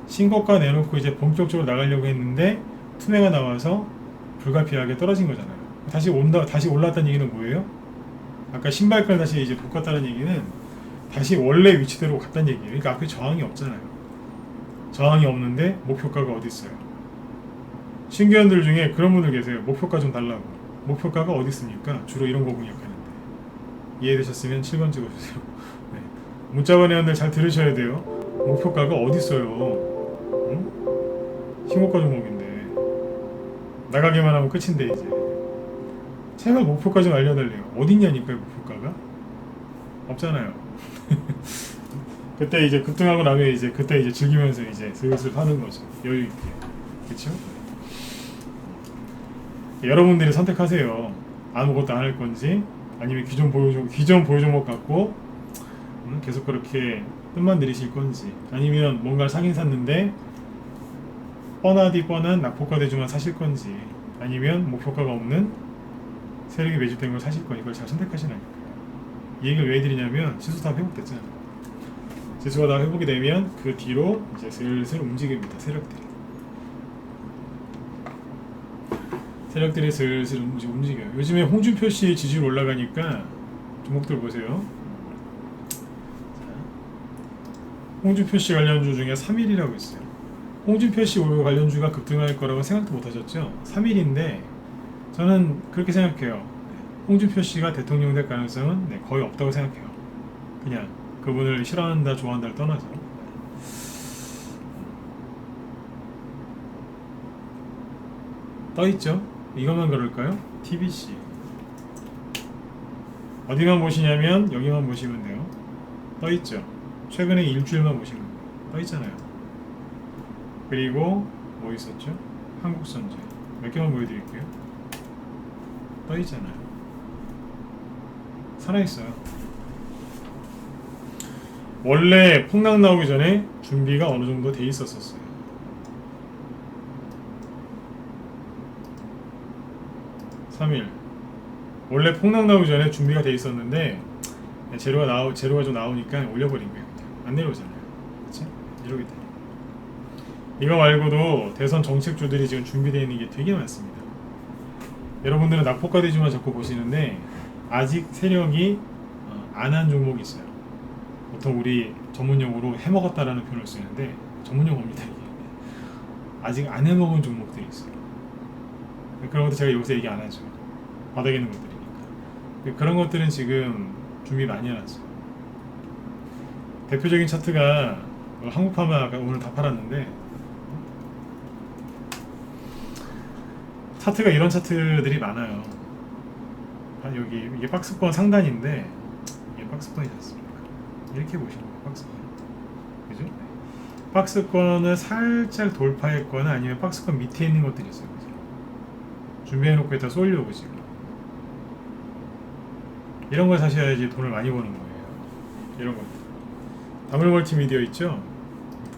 신고가 내놓고 이제 본격적으로 나가려고 했는데 투매가 나와서 불가피하게 떨어진 거잖아요. 다시 올라왔다는 얘기는 뭐예요? 아까 신발끈을 다시 이제 묶었다는 얘기는 다시 원래 위치대로 갔다는 얘기예요. 그러니까 앞에 저항이 없잖아요. 저항이 없는데 목표가가 어디 있어요? 신규원들 중에 그런 분들 계세요. 목표가 좀 달라고. 목표가가 어디 있습니까? 주로 이런 거 공략하는데. 이해되셨으면 7번 찍어주세요. 네. 문자번 회원들 잘 들으셔야 돼요. 목표가가 어디 있어요? 응? 신고가 종목인데 나가기만 하면 끝인데 이제 제발 목표가 좀 알려달래요. 어딨냐니까요 목표가가 없잖아요. 그때 이제 급등하고 나면 이제 그때 이제 즐기면서 이제 슬슬 파는 거죠. 여유 있게. 그렇죠? 여러분들이 선택하세요. 아무것도 안 할 건지 아니면 기존 보유 종목 갖고 계속 그렇게 뜸만 들이실 건지 아니면 뭔가를 사긴 샀는데 뻔하디 뻔한 낙폭과 대주만 사실 건지 아니면 목표가가 없는 세력이 매집된 걸 사실 건지 이걸 잘 선택하시나요? 이 얘기를 왜 해드리냐면 지수 다 회복됐잖아요. 지수가 다 회복이 되면 그 뒤로 이제 슬슬 움직입니다. 세력들이 슬슬 움직여요. 요즘에 홍준표 씨 지지율 올라가니까 종목들 보세요. 홍준표 씨 관련주 중에 3일이라고 있어요. 홍준표 씨 관련주가 급등할 거라고 생각도 못 하셨죠? 3일인데 저는 그렇게 생각해요. 홍준표 씨가 대통령 될 가능성은 거의 없다고 생각해요. 그냥 그분을 싫어한다 좋아한다를 떠나서 떠있죠? 이것만 그럴까요? TBC 어디만 보시냐면 여기만 보시면 돼요. 떠있죠? 최근에 일주일만 보시면 돼요. 떠있잖아요. 그리고 뭐 있었죠? 한국선제 몇 개만 보여드릴게요. 떠있잖아요. 살아있어요. 원래 폭락 나오기 전에 준비가 어느 정도 돼 있었어요. 원래 폭락 나오기 전에 준비가 돼 있었는데 재료가 좀 나오니까 올려버린 거예요. 안 내려오잖아요. 그렇지? 이러게 돼요. 이거 말고도 대선 정책주들이 지금 준비되어 있는 게 되게 많습니다. 여러분들은 낙폭과 대주만 자꾸 보시는데 아직 세력이 안 한 종목이 있어요. 보통 우리 전문용어로 해먹었다라는 표현을 쓰는데 전문용어입니다. 이게 아직 안 해먹은 종목들이 있어요. 그런 것도 제가 여기서 얘기 안 하죠. 바닥에 있는 것들이니까. 그런 것들은 지금 준비 많이 해놨어요. 대표적인 차트가 한국파마 아까 오늘 다 팔았는데 차트가 이런 차트들이 많아요. 여기 이게 박스권 상단인데 이게 박스권이지 않습니까? 이렇게 보시는 거예요. 박스권. 그죠? 박스권을 살짝 돌파했거나 아니면 박스권 밑에 있는 것들이 있어요. 그죠? 준비해놓고 있다 쏠려고 지금. 이런 걸 사셔야지 돈을 많이 버는 거예요. 이런 것들. 다물멀티미디어 있죠?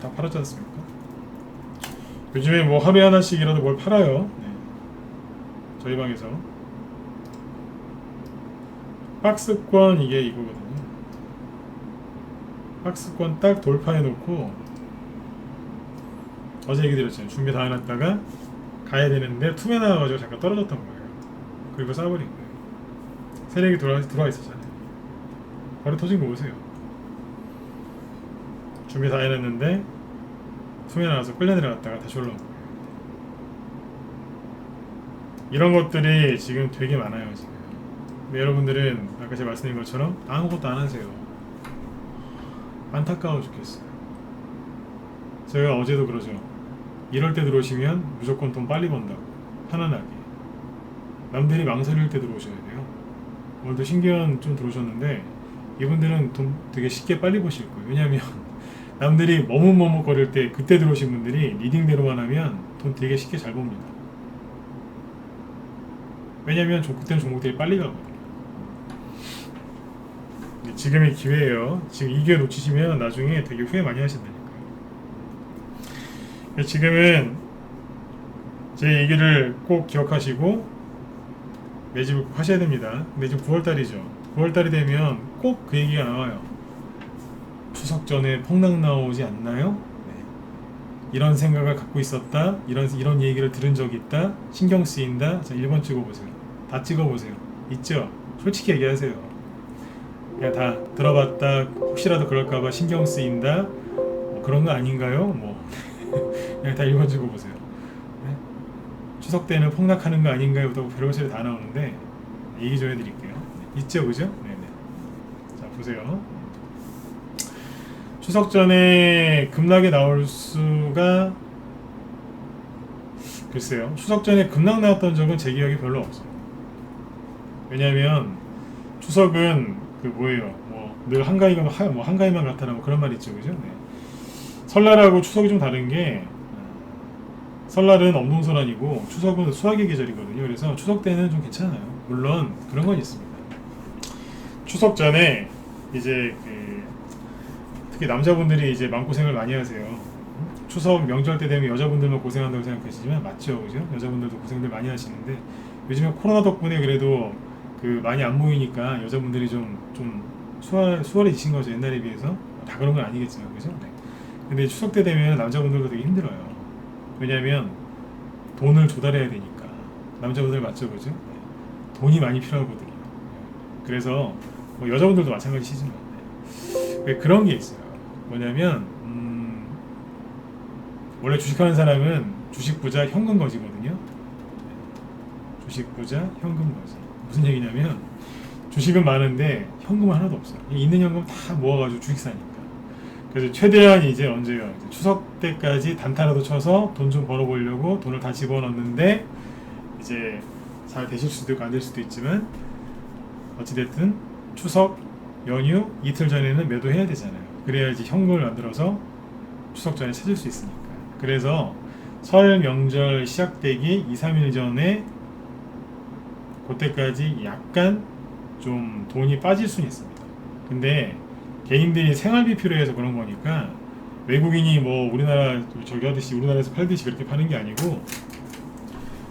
다 팔았지 않습니까? 요즘에 뭐 하루에 하나씩이라도 뭘 팔아요. 네. 저희 방에서 박스권 이게 이거거든요. 박스권 딱 돌파해놓고 어제 얘기 드렸잖아요. 준비 다 해놨다가 가야 되는데 tum에 나와가지고 잠깐 떨어졌던 거예요. 그리고 싸버린 거예요. 세력이 들어와 있었잖아요. 바로 터진 거 보세요. 준비 다 해놨는데 tum에 나와서 끌려 내려갔다가 다시 올라온 거예요. 이런 것들이 지금 되게 많아요. 지금. 근데 여러분들은 아까 제가 말씀드린 것처럼 아무것도 안 하세요. 안타까워 죽겠어요. 제가 어제도 그러죠. 이럴 때 들어오시면 무조건 돈 빨리 번다고. 편안하게. 남들이 망설일 때 들어오셔야 돼요. 오늘도 신기한 좀 들어오셨는데 이분들은 돈 되게 쉽게 빨리 버실 거예요. 왜냐면 남들이 머뭇머뭇거릴 때 그때 들어오신 분들이 리딩대로만 하면 돈 되게 쉽게 잘 법니다. 왜냐면 그때는 종목들이 빨리 가거든요. 지금이 기회예요. 지금 이 기회 놓치시면 나중에 되게 후회 많이 하신다니까요. 지금은 제 얘기를 꼭 기억하시고 매집을 꼭 하셔야 됩니다. 근데 지금 9월달이죠. 9월달이 되면 꼭 그 얘기가 나와요. 추석 전에 폭락 나오지 않나요? 네. 이런 생각을 갖고 있었다. 이런 얘기를 들은 적이 있다. 신경 쓰인다. 자, 1번 찍어보세요. 다 찍어보세요. 있죠? 솔직히 얘기하세요. 그냥 다 들어봤다. 혹시라도 그럴까봐 신경 쓰인다. 뭐 그런 거 아닌가요? 뭐 그냥 다 1번 찍어보세요. 네? 추석 때는 폭락하는 거 아닌가요? 또 별의별 다 나오는데 얘기 좀 해드릴게요. 있죠, 그죠? 네네. 자, 보세요. 추석 전에 급락이 나올 수가 글쎄요. 추석 전에 급락 나왔던 적은 제 기억이 별로 없어요. 왜냐하면 추석은 그 뭐예요? 뭐 늘 한가위가 뭐 한가위만 같다라고 그런 말 있죠, 그죠? 네. 설날하고 추석이 좀 다른 게 설날은 엄동설날이고 추석은 수학의 계절이거든요. 그래서 추석 때는 좀 괜찮아요. 물론 그런 건 있습니다. 추석 전에 이제 특히 남자분들이 이제 마음고생을 많이 하세요. 추석 명절 때 되면 여자분들만 고생한다고 생각하시지만 맞죠, 그죠? 여자분들도 고생들 많이 하시는데 요즘에 코로나 덕분에 그래도 많이 안 모이니까 여자분들이 좀 수월해지신 거죠. 옛날에 비해서 다 그런 건 아니겠지만, 그죠? 네. 근데 추석 때 되면 남자분들도 되게 힘들어요. 왜냐하면 돈을 조달해야 되니까. 남자분들 맞죠, 그죠? 네. 돈이 많이 필요하거든요. 그래서 뭐 여자분들도 마찬가지시지만 네. 그런 게 있어요. 뭐냐면 원래 주식하는 사람은 주식 부자 현금 거지거든요. 주식 부자 현금 거지. 무슨 얘기냐면 주식은 많은데 현금은 하나도 없어요. 있는 현금 다 모아가지고 주식 사니까. 그래서 최대한 이제 언제요? 이제 추석 때까지 단타라도 쳐서 돈 좀 벌어보려고 돈을 다 집어넣는데 이제 잘 되실 수도 있고 안 될 수도 있지만 어찌됐든 추석 연휴 이틀 전에는 매도해야 되잖아요. 그래야지 현금을 만들어서 추석 전에 찾을 수 있으니까. 그래서 설 명절 시작되기 2, 3일 전에 그때까지 약간 좀 돈이 빠질 수는 있습니다. 근데 개인들이 생활비 필요해서 그런 거니까 외국인이 뭐 우리나라 저기 하듯이 우리나라에서 팔듯이 그렇게 파는 게 아니고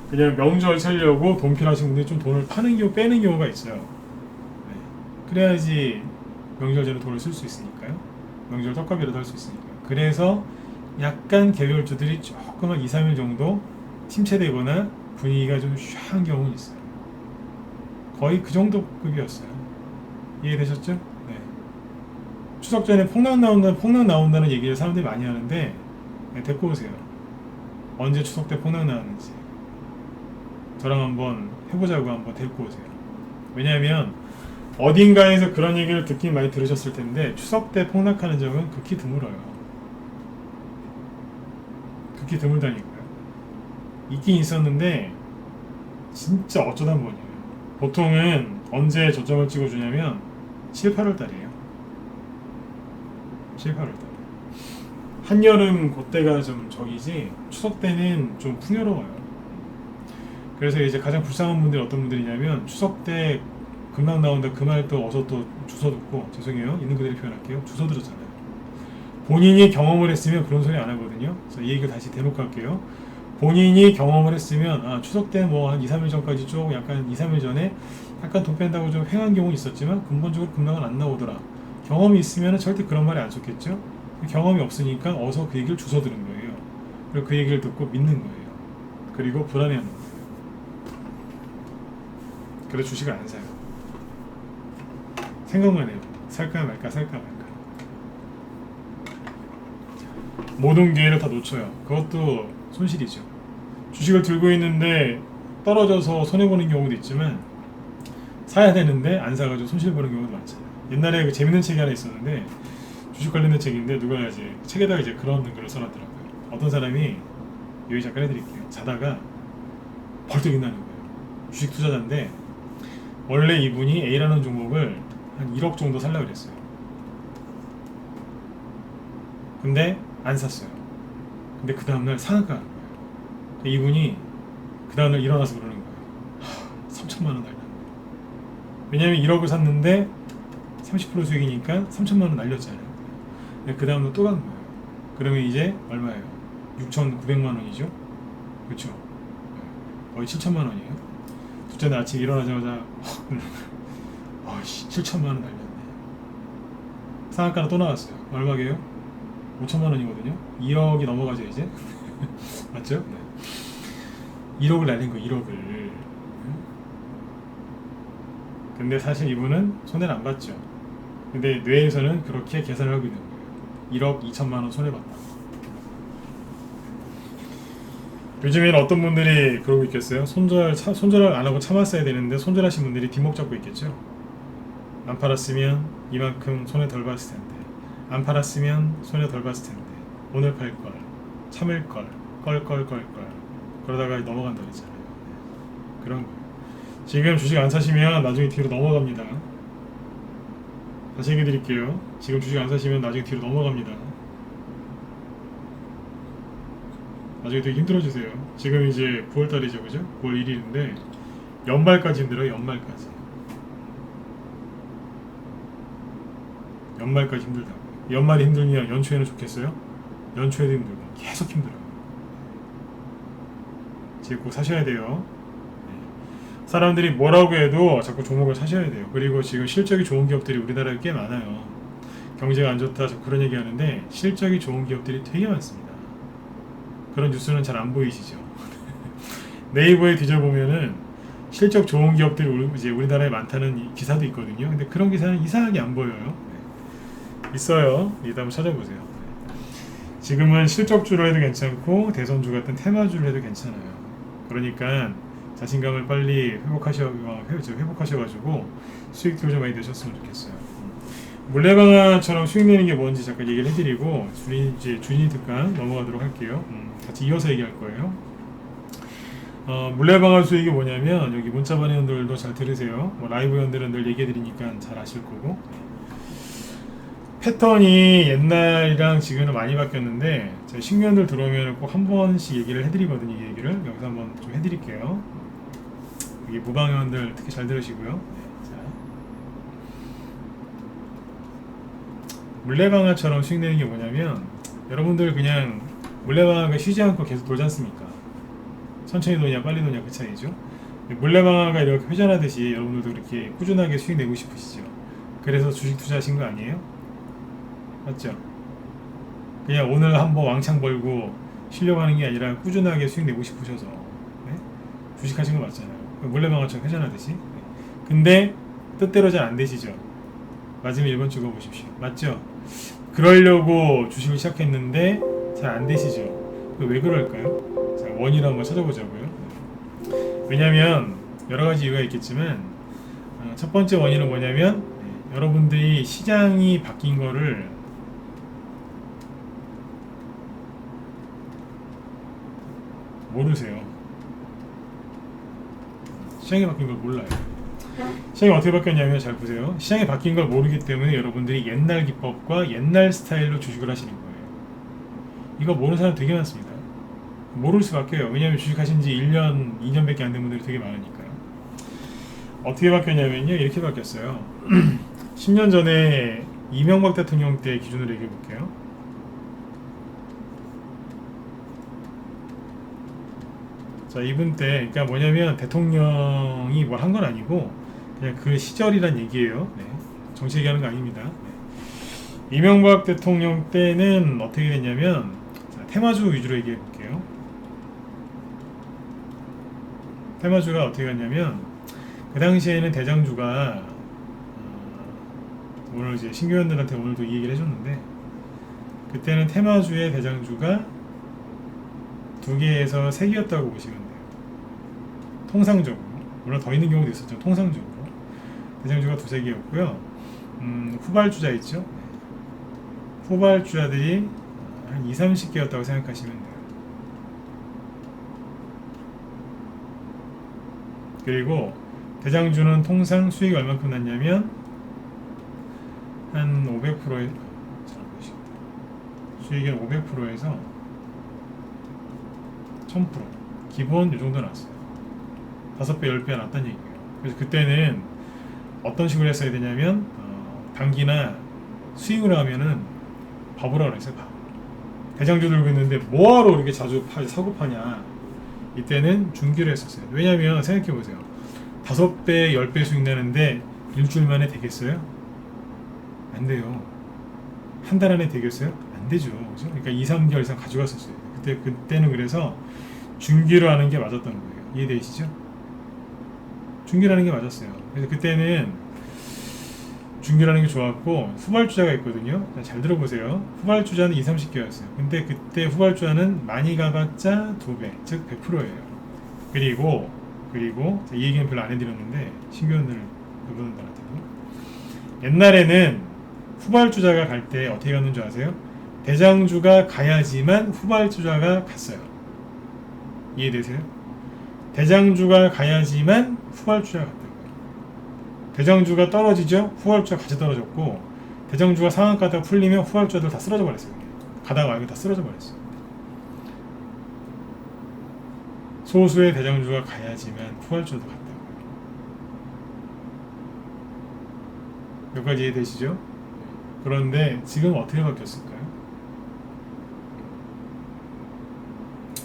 그냥 명절 살려고 돈 필요하신 분들이 좀 돈을 파는 경우 빼는 경우가 있어요. 네. 그래야지 명절 전에 돈을 쓸 수 있으니까요. 명절 떡값이라도 할 수 있으니까요. 그래서 약간 개별주들이 조금 한 2, 3일 정도 침체되거나 분위기가 좀 샤한 경우는 있어요. 거의 그 정도 급이었어요. 이해되셨죠? 네. 추석 전에 폭락 나온다는 얘기를 사람들이 많이 하는데 네, 데리고 오세요. 언제 추석 때 폭락 나왔는지 저랑 한번 해보자고 한번 데리고 오세요. 왜냐하면 어딘가에서 그런 얘기를 듣긴 많이 들으셨을 텐데 추석 때 폭락하는 적은 극히 드물어요. 극히 드물다니까요. 있긴 있었는데 진짜 어쩌다 보니에요. 보통은 언제 저점을 찍어주냐면 7, 8월 달이에요. 7, 8월 달. 한여름 그때가 좀 적이지 추석 때는 좀 풍요로워요. 그래서 이제 가장 불쌍한 분들이 어떤 분들이냐면 추석 때 금방 나온다 그 말 또 어서 또 주워 듣고 죄송해요. 있는 그대로 표현할게요. 주워 들었잖아요. 본인이 경험을 했으면 그런 소리 안 하거든요. 그래서 이 얘기를 다시 대놓고 할게요. 본인이 경험을 했으면 추석 때 뭐 한 2, 3일 전까지 좀 약간 2, 3일 전에 약간 돈 뺀다고 좀 횡한 경우 있었지만 근본적으로 금방은 안 나오더라. 경험이 있으면 절대 그런 말이 안 좋겠죠. 경험이 없으니까 어서 그 얘기를 주워 들은 거예요. 그리고 그 얘기를 듣고 믿는 거예요. 그리고 불안해하는 거예요. 그래서 주식을 안 사요. 생각만 해요. 살까 말까 살까 말까. 모든 기회를 다 놓쳐요. 그것도 손실이죠. 주식을 들고 있는데 떨어져서 손해보는 경우도 있지만 사야 되는데 안 사가지고 손실보는 경우도 많잖아요. 옛날에 그 재밌는 책이 하나 있었는데 주식 관련된 책인데 누가 이제 책에다가 이제 그런 글을 써놨더라고요. 어떤 사람이 여기 잠깐 해드릴게요. 자다가 벌떡 일어나는 거예요. 주식 투자자인데 원래 이분이 A라는 종목을 한 1억 정도 살려고 그랬어요. 근데 안 샀어요. 근데 그 다음날 상한가 하는 거예요. 이분이 그 다음날 일어나서 그러는 거예요. 3천만 원 날렸네. 왜냐면 1억을 샀는데 30% 수익이니까 3천만 원 날렸잖아요. 그 다음날 또 간 거예요. 그러면 이제 얼마예요? 6,900만 원이죠? 그렇죠? 거의 7천만 원이에요. 둘째 날 아침 일어나자마자 7천만 원 날렸네. 상한가는 또 나왔어요. 얼마게요? 5천만 원이거든요. 2억이 넘어가죠 이제. 맞죠? 네. 1억을 날린 거예요. 1억을. 근데 사실 이분은 손해를 안 봤죠. 근데 뇌에서는 그렇게 계산을 하고 있는 거예요. 1억 2천만 원 손해봤다. 요즘에는 어떤 분들이 그러고 있겠어요? 손절을 안 하고 참았어야 되는데 손절하신 분들이 뒷목 잡고 있겠죠? 안 팔았으면 이만큼 손해 덜 봤을 텐데, 안 팔았으면 손해 덜 봤을 텐데, 오늘 팔걸, 참을걸, 껄껄껄껄. 그러다가 넘어간다 그랬잖아요. 네. 그런 거예요. 지금 주식 안 사시면 나중에 뒤로 넘어갑니다. 다시 얘기 드릴게요. 지금 주식 안 사시면 나중에 뒤로 넘어갑니다. 나중에 되게 힘들어지세요. 지금 이제 9월달이죠, 그죠? 9월 1일인데 연말까지 힘들어요. 연말까지 힘들다고. 연말이 힘들면 연초에는 좋겠어요? 연초에도 힘들고 계속 힘들어요. 지금 꼭 사셔야 돼요. 사람들이 뭐라고 해도 자꾸 종목을 사셔야 돼요. 그리고 지금 실적이 좋은 기업들이 우리나라에 꽤 많아요. 경제가 안 좋다 자꾸 그런 얘기 하는데 실적이 좋은 기업들이 되게 많습니다. 그런 뉴스는 잘 안 보이시죠? 네이버에 뒤져보면은 실적 좋은 기업들이 이제 우리나라에 많다는 기사도 있거든요. 근데 그런 기사는 이상하게 안 보여요. 있어요. 이따 한번 찾아보세요. 지금은 실적주로 해도 괜찮고 대선주 같은 테마주로 해도 괜찮아요. 그러니까 자신감을 빨리 회복하셔가지고 수익도 좀 많이 내셨으면 좋겠어요. 물레방아처럼 수익 내는 게 뭔지 잠깐 얘기를 해드리고 준이 특강 넘어가도록 할게요. 같이 이어서 얘기할 거예요. 물레방아 수익이 뭐냐면 여기 문자 반응들도 잘 들으세요. 뭐 라이브 연들은 늘 얘기해드리니까 잘 아실 거고. 패턴이 옛날이랑 지금은 많이 바뀌었는데 제가 신규원들 들어오면 꼭 한 번씩 얘기를 해드리거든요. 이 얘기를 여기서 한번 좀 해드릴게요. 여기 무방원들 특히 잘 들으시고요. 자. 물레방아처럼 수익 내는 게 뭐냐면 여러분들 그냥 물레방아가 쉬지 않고 계속 돌지 않습니까? 천천히 도냐 빨리 도냐 그 차이죠. 물레방아가 이렇게 회전하듯이 여러분들도 이렇게 꾸준하게 수익 내고 싶으시죠. 그래서 주식 투자하신 거 아니에요? 맞죠? 그냥 오늘 한번 왕창 벌고 쉬려고 하는 게 아니라 꾸준하게 수익 내고 싶으셔서 네? 주식하신 거 맞잖아요. 물레방아처럼 회전하듯이. 네. 근데 뜻대로 잘 안 되시죠? 맞으면 1번 찍어보십시오. 맞죠? 그러려고 주식을 시작했는데 잘 안 되시죠? 왜 그럴까요? 자, 원인을 한번 찾아보자고요. 왜냐면 여러 가지 이유가 있겠지만 첫 번째 원인은 뭐냐면 여러분들이 시장이 바뀐 거를 모르세요. 시장이 바뀐 걸 몰라요. 시장이 어떻게 바뀌었냐면 잘 보세요. 시장이 바뀐 걸 모르기 때문에 여러분들이 옛날 기법과 옛날 스타일로 주식을 하시는 거예요. 이거 모르는 사람 되게 많습니다. 모를 수밖에요. 왜냐하면 주식하신 지 1년, 2년밖에 안 된 분들이 되게 많으니까요. 어떻게 바뀌었냐면요. 이렇게 바뀌었어요. 10년 전에 이명박 대통령 때 기준으로 얘기해 볼게요. 자, 이분 때, 그러니까 뭐냐면 대통령이 뭘 한 건 아니고 그냥 그 시절이란 얘기예요. 네. 정치 얘기하는 거 아닙니다. 네. 이명박 대통령 때는 어떻게 됐냐면 자, 테마주 위주로 얘기해 볼게요. 테마주가 어떻게 갔냐면 그 당시에는 대장주가 오늘 이제 신규원들한테 오늘도 이 얘기를 해줬는데 그때는 테마주의 대장주가 2개에서 3개였다고 보시면 돼요. 통상적으로. 물론 더 있는 경우도 있었죠. 통상적으로. 대장주가 2-3개였고요. 후발주자 있죠. 후발주자들이 한 20-30개였다고 생각하시면 돼요. 그리고 대장주는 통상 수익이 얼마큼 났냐면 한 500%에 수익이 500%에서 1000% 기본 이 정도 났어요. 5배, 10배 났다는 얘기예요. 그래서 그때는 어떤 식으로 했어야 되냐면 단기나 스윙을 하면은 바보라 그랬어요. 바보. 대장주 들고 있는데 뭐하러 이렇게 자주 사고 파냐. 이때는 중기를 했었어요. 왜냐면 생각해보세요. 5배, 10배 수익 내는데 일주일 만에 되겠어요? 안 돼요. 한 달 안에 되겠어요? 안 되죠. 그죠? 그러니까 2-3개월 이상 가져갔었어요. 그때는 그래서 중기로 하는 게 맞았던 거예요. 이해되시죠? 중기로 하는 게 맞았어요. 그래서 그때는 중기로 하는 게 좋았고 후발주자가 있거든요. 잘 들어보세요. 후발주자는 2-30개였어요. 근데 그때 후발주자는 많이 가봤자 2배, 즉 100%예요. 그리고 이 얘기는 별로 안 해드렸는데 신규원들 그분들한테도 옛날에는 후발주자가 갈 때 어떻게 갔는 줄 아세요? 대장주가 가야지만 후발주자가 갔어요. 이해되세요? 대장주가 가야지만 후발주가 간다고요. 대장주가 떨어지죠? 후발주가 같이 떨어졌고, 대장주가 상한가다가 풀리면 후발주들 다 쓰러져 버렸어요. 가다가 말고 다 쓰러져 버렸어요. 소수의 대장주가 가야지만 후발주도 간다고요. 여기까지 이해되시죠? 그런데 지금 어떻게 바뀌었을까요?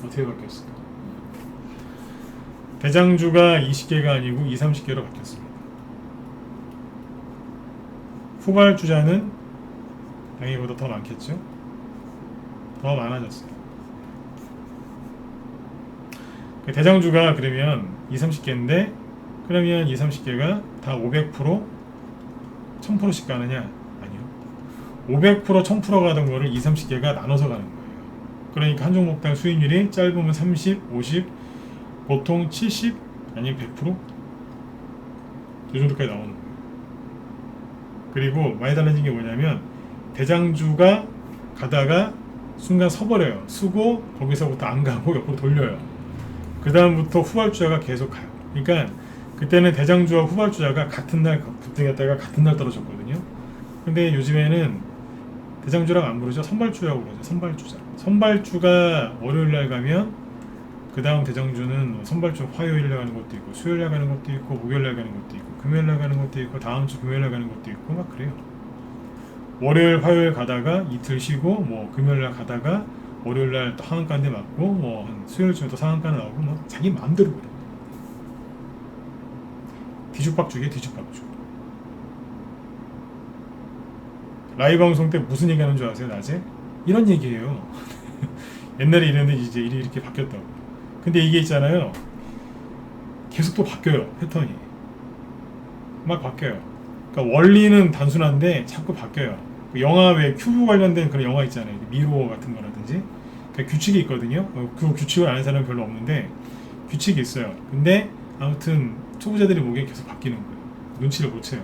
어떻게 바뀌었을까요? 대장주가 20개가 아니고 20, 30개로 바뀌었습니다. 후발주자는 당연히보다 더 많겠죠? 더 많아졌어요. 대장주가 그러면 20, 30개인데 그러면 20, 30개가 다 500%, 1000%씩 가느냐? 아니요. 500%, 1000% 가던 거를 20, 30개가 나눠서 가는 거예요. 그러니까 한 종목당 수익률이 짧으면 30, 50, 보통 70, 아니면 100%? 이 정도까지 나오는 거예요. 그리고 많이 달라진 게 뭐냐면 대장주가 가다가 순간 서버려요. 쓰고 거기서부터 안 가고 옆으로 돌려요. 그 다음부터 후발주자가 계속 가요. 그러니까 그때는 대장주와 후발주자가 같은 날 급등했다가 같은 날 떨어졌거든요. 근데 요즘에는 대장주랑 안 부르죠. 선발주라고 그러죠. 선발주자. 선발주가 월요일날 가면 그 다음 대장주는 선발주 화요일날 가는 것도 있고 수요일날 가는 것도 있고 목요일날 가는 것도 있고 금요일날 가는 것도 있고 다음 주 금요일날 가는 것도 있고 막 그래요. 월요일 화요일 가다가 이틀 쉬고 뭐 금요일날 가다가 월요일날 또 하한가인데 맞고 뭐 수요일쯤에 또 상한가는 나오고 뭐 자기 마음대로 그래요. 뒤죽박죽이에요. 뒤죽박죽. 라이브 방송 때 무슨 얘기 하는 줄 아세요? 낮에? 이런 얘기예요. 옛날에 이랬는데 이제 일이 이렇게 바뀌었다고. 근데 이게 있잖아요. 계속 또 바뀌어요. 패턴이. 막 바뀌어요. 그러니까 원리는 단순한데 자꾸 바뀌어요. 영화 왜 큐브 관련된 그런 영화 있잖아요. 미로 같은 거라든지. 그러니까 규칙이 있거든요. 그 규칙을 아는 사람은 별로 없는데 규칙이 있어요. 근데 아무튼 초보자들이 보기에 계속 바뀌는 거예요. 눈치를 못 채요.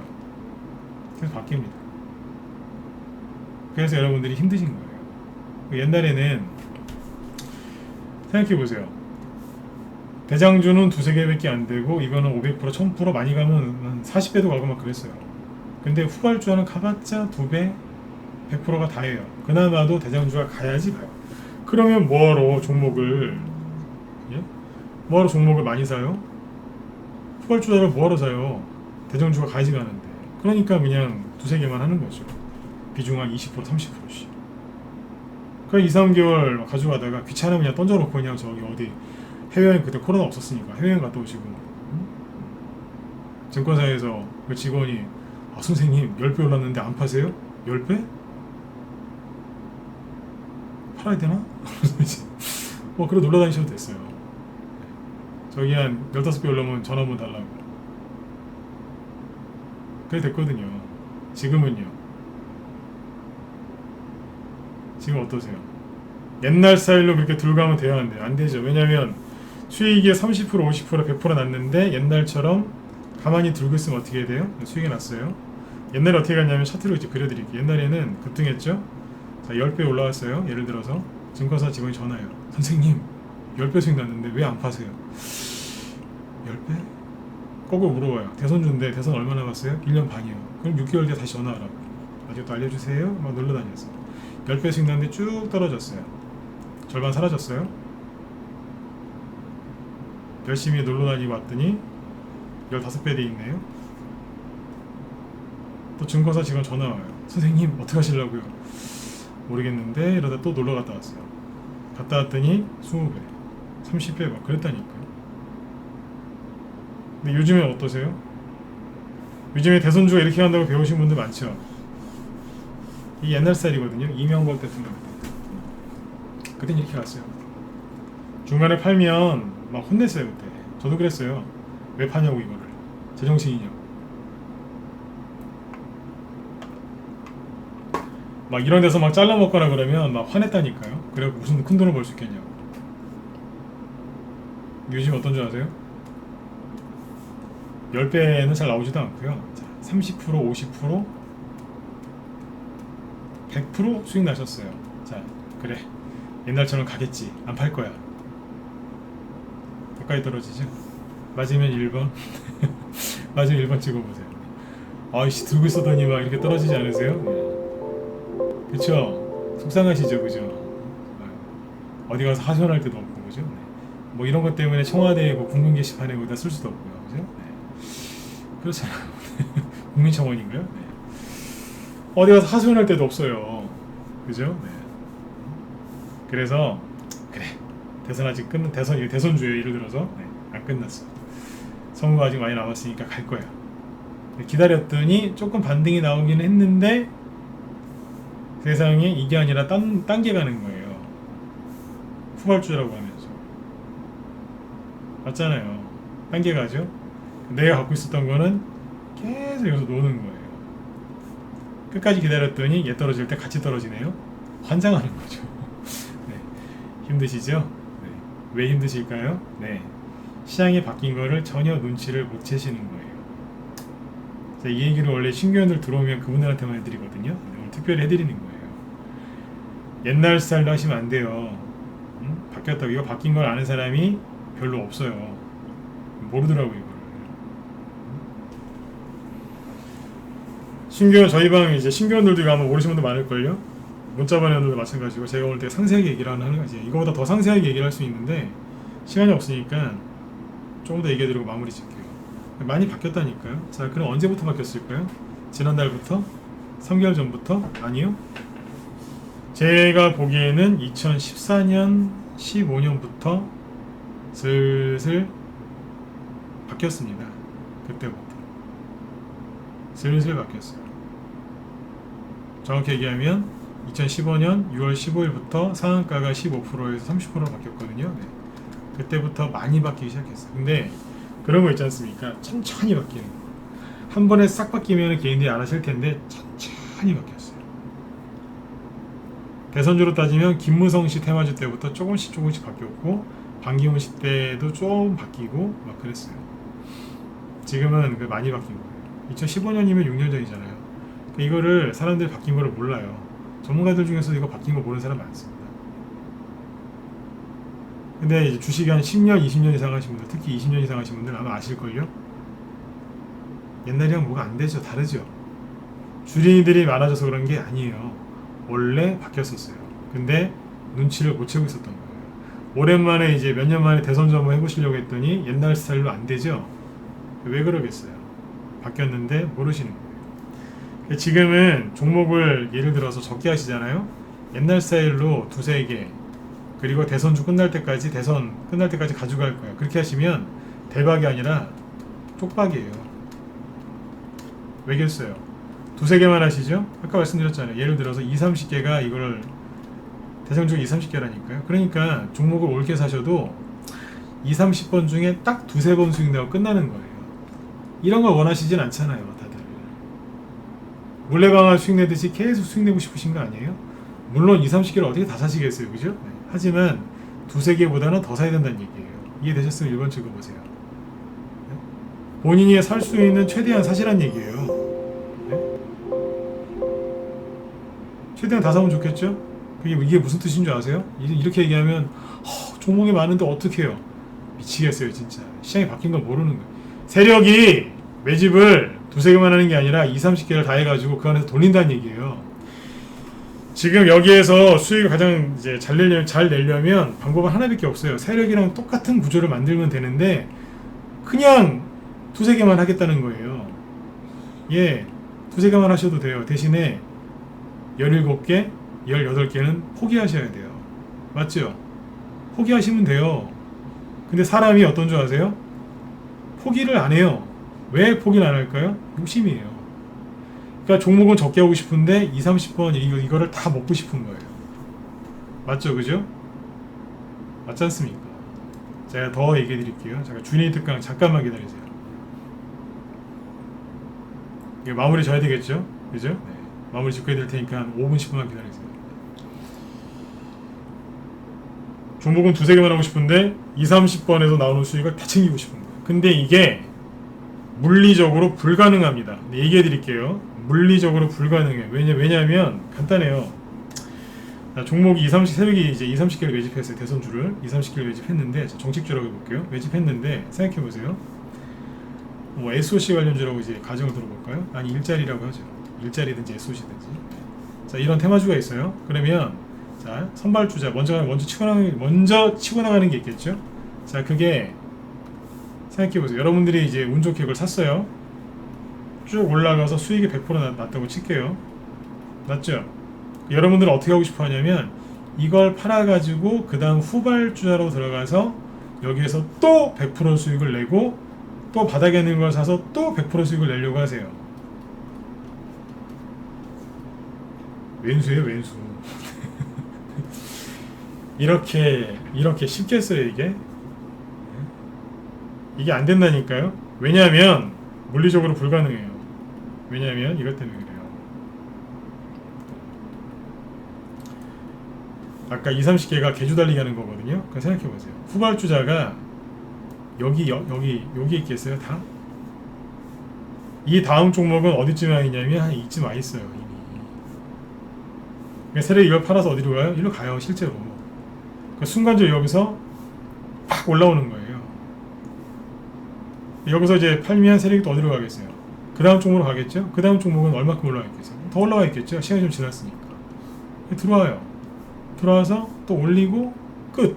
계속 바뀝니다. 그래서 여러분들이 힘드신 거예요. 옛날에는 생각해보세요. 대장주는 두세 개밖에 안 되고 이거는 500%, 1000% 많이 가면 40배도 가고 막 그랬어요. 근데 후발주는 가봤자 2배, 100%가 다예요. 그나마도 대장주가 가야지 가요. 그러면 뭐하러 종목을 뭐하러 종목을 많이 사요? 후발주를 뭐하러 사요? 대장주가 가야지 가는데. 그러니까 그냥 두세 개만 하는 거죠. 비중 한 20%, 30%씩. 그 2, 3개월 가져가다가 귀찮으면 그냥 던져놓고 그냥 저기 어디 해외여행, 그때 코로나 없었으니까 해외여행 갔다 오시고 증권사에서 그 직원이 선생님 10배 올랐는데 안 파세요? 10배? 팔아야 되나? 뭐 그래 놀러 다니셔도 됐어요. 저기 한 15배 올라오면 전화 한번 달라고. 그래 됐거든요. 지금은요. 지금 어떠세요? 옛날 스타일로 그렇게 들고 가면 돼야 하는데 안 되죠. 왜냐면 수익이 30%, 50%, 100% 났는데 옛날처럼 가만히 들고 있으면 어떻게 돼요? 수익이 났어요. 옛날에 어떻게 갔냐면 차트로 이제 그려드릴게요. 옛날에는 급등했죠. 자, 10배 올라왔어요. 예를 들어서 증권사 직원이 전화해요. 선생님 10배 수익 났는데 왜 안 파세요? 10배? 거꾸로 물어봐요. 대선주인데 대선 얼마 남았어요? 1년 반이요. 그럼 6개월 뒤에 다시 전화하라고. 아직도 알려주세요. 막 놀러다녔어. 10배 수익 났는데 쭉 떨어졌어요. 절반 사라졌어요. 열심히 놀러다니고 왔더니 15배 돼 있네요. 또 증권사 직원 전화 와요. 선생님 어떻게 하시려고요? 모르겠는데 이러다 또 놀러 갔다 왔어요. 갔다 왔더니 20배, 30배 막 그랬다니까요. 근데 요즘에 어떠세요? 요즘에 대선주가 이렇게 한다고 배우신 분들 많죠? 이 옛날 스타일이거든요. 이명박 대통령 때. 그땐 이렇게 갔어요. 중간에 팔면 막 혼냈어요. 그때 저도 그랬어요. 왜 파냐고 이거를. 제정신이냐고. 막 이런 데서 막 잘라먹거나 그러면 막 화냈다니까요. 그래갖고 무슨 큰 돈을 벌 수 있겠냐고. 요즘 어떤 줄 아세요? 10배는 잘 나오지도 않고요. 30%, 50%, 100% 수익 나셨어요. 자, 그래. 옛날처럼 가겠지. 안 팔 거야. 가까이 떨어지죠. 맞으면 1번. 맞으면 1번 찍어보세요. 아이씨 들고 있었더니 막 이렇게 떨어지지 않으세요? 네. 그쵸? 속상하시죠, 그죠? 어디 가서 하소연할 때도 없고, 그죠? 네. 뭐 이런 것 때문에 청와대에 뭐 국민 게시판에 거기다 쓸 수도 없고요, 그죠? 네. 그렇잖아요. 국민청원인가요? 네. 어디 가서 하소연할 때도 없어요, 그죠? 네. 그래서 그래, 대선 아직 대선주예요. 예를 들어서 안 끝났어. 선거 아직 많이 남았으니까 갈 거야. 기다렸더니 조금 반등이 나오긴 했는데 세상에 이게 아니라 딴게 가는 거예요. 후발주라고 하면서. 맞잖아요. 딴게 가죠. 내가 갖고 있었던 거는 계속 여기서 노는 거예요. 끝까지 기다렸더니 얘 떨어질 때 같이 떨어지네요. 환장하는 거죠. 네. 힘드시죠? 네. 왜 힘드실까요? 네. 시장이 바뀐 거를 전혀 눈치를 못 채시는 거예요. 자, 이 얘기를 원래 신규원들 들어오면 그분들한테만 해드리거든요. 오늘 특별히 해드리는 거예요. 옛날 스타일로 하시면 안 돼요. 바뀌었다고. 이거 바뀐 걸 아는 사람이 별로 없어요. 모르더라고요, 이거를. 신규원, 저희 방 이제 신규원들도 이거 아마 모르시는 분들 많을걸요? 문자 반응들도 마찬가지고, 제가 오늘 되게 상세하게 얘기를 하는 거지. 이거보다 더 상세하게 얘기를 할 수 있는데 시간이 없으니까 조금 더 얘기해드리고 마무리 짓게요. 많이 바뀌었다니까요. 자, 그럼 언제부터 바뀌었을까요? 지난달부터? 3개월 전부터? 아니요. 제가 보기에는 2014년, 15년부터 슬슬 바뀌었습니다. 그때부터 슬슬 바뀌었어요. 정확히 얘기하면 2015년 6월 15일부터 상한가가 15%에서 30%로 바뀌었거든요. 네. 그때부터 많이 바뀌기 시작했어요. 근데 그런 거 있지 않습니까? 천천히 바뀌는 거. 한 번에 싹 바뀌면 개인들이 안 하실 텐데 천천히 바뀌었어요. 대선주로 따지면 김무성 씨 테마주 때부터 조금씩 바뀌었고, 반기문 씨 때도 좀 바뀌고 막 그랬어요. 지금은 많이 바뀐 거예요. 2015년이면 6년 전이잖아요. 이거를 사람들이 바뀐 거를 몰라요. 전문가들 중에서 이거 바뀐 거 모르는 사람 많습니다. 근데 이제 주식이 한 10년, 20년 이상 하신 분들, 특히 20년 이상 하신 분들 아마 아실걸요? 옛날이랑 뭐가 안 되죠. 다르죠. 주린이들이 많아져서 그런 게 아니에요. 원래 바뀌었었어요. 근데 눈치를 못 채고 있었던 거예요. 오랜만에 이제 몇 년 만에 대선주 한번 해보시려고 했더니 옛날 스타일로 안 되죠. 왜 그러겠어요? 바뀌었는데 모르시는 거예요. 지금은 종목을 예를 들어서 적게 하시잖아요. 옛날 스타일로 두세 개, 그리고 대선 끝날 때까지 가져갈 거예요. 그렇게 하시면 대박이 아니라 쪽박이에요. 왜겠어요? 두세 개만 하시죠? 아까 말씀드렸잖아요. 예를 들어서 20-30개가 이걸 대상주가 20-30개라니까요. 그러니까 종목을 옳게 사셔도 20-30번 중에 딱 두세 번 수익 나고 끝나는 거예요. 이런 걸 원하시진 않잖아요, 다들. 물레방아 수익 내듯이 계속 수익 내고 싶으신 거 아니에요? 물론 20-30개를 어떻게 다 사시겠어요, 그죠? 네. 하지만 두세 개보다는 더 사야 된다는 얘기예요. 이해되셨으면 1번 찍어보세요. 네? 본인이 살 수 있는 최대한 사시란 얘기예요. 네? 최대한 다 사면 좋겠죠? 이게 무슨 뜻인 줄 아세요? 이렇게 얘기하면 종목이 많은데 어떻게 해요? 미치겠어요, 진짜. 시장이 바뀐 걸 모르는 거예요. 세력이 매집을 두세 개만 하는 게 아니라 20-30개를 다 해가지고 그 안에서 돌린다는 얘기예요. 지금 여기에서 수익을 가장 이제 잘 내려면 방법은 하나밖에 없어요. 세력이랑 똑같은 구조를 만들면 되는데 그냥 두세 개만 하겠다는 거예요. 예, 두세 개만 하셔도 돼요. 대신에 17개, 18개는 포기하셔야 돼요. 맞죠? 포기하시면 돼요. 근데 사람이 어떤 줄 아세요? 포기를 안 해요. 왜 포기를 안 할까요? 욕심이에요. 그러니까 종목은 적게 하고 싶은데 20-30번 이거를 다 먹고 싶은 거예요. 맞죠? 그죠? 맞지 않습니까? 제가 더 얘기해 드릴게요. 잠깐 주인의 특강 잠깐만 기다리세요. 이거 마무리 져야 되겠죠? 그죠? 네. 마무리 짓고 해드릴 테니까 한 5분 10분만 기다리세요. 종목은 두세 개만 하고 싶은데 20-30번에서 나오는 수익을 다 챙기고 싶은 거예요. 근데 이게 물리적으로 불가능합니다. 네, 얘기해 드릴게요. 물리적으로 불가능해요. 왜냐면 간단해요. 자, 종목이 2, 30, 새벽에 이제 2, 30개를 매집했어요. 대선주를 2, 30개를 매집했는데, 정책주라고 해볼게요. 매집했는데, 생각해보세요. 뭐 SOC 관련주라고 이제 가정을 들어볼까요? 아니, 일자리라고 하죠. 일자리든지 SOC든지. 자, 이런 테마주가 있어요. 그러면, 자, 선발주자, 먼저 치고 나가는 게 있겠죠? 자, 그게, 생각해보세요. 여러분들이 이제 운 좋게 이걸 샀어요. 쭉 올라가서 수익이 100% 났다고 칠게요. 맞죠? 여러분들은 어떻게 하고 싶어 하냐면 이걸 팔아가지고 그 다음 후발주자로 들어가서 여기에서 또 100% 수익을 내고 또 바닥에 있는 걸 사서 또 100% 수익을 내려고 하세요. 왼수예요, 왼수. 이렇게 쉽겠어요, 이게 안 된다니까요. 왜냐하면 물리적으로 불가능해요. 왜냐하면 이것 때문에 그래요. 아까 2, 30개가 개주 달리기 하는 거거든요. 그럼 생각해보세요. 후발주자가 여기 있겠어요? 다? 이 다음 종목은 어디쯤에 와 있냐면 한 이쯤 와 있어요. 이미. 그러니까 세력이 이걸 팔아서 어디로 가요? 이리로 가요, 실제로. 그러니까 순간적으로 여기서 팍 올라오는 거예요. 여기서 이제 팔면 세력이 또 어디로 가겠어요? 그 다음 종목으로 가겠죠? 그 다음 종목은 얼마큼 올라가 있겠어요? 더 올라가 있겠죠? 시간이 좀 지났으니까. 들어와요. 들어와서 또 올리고 끝.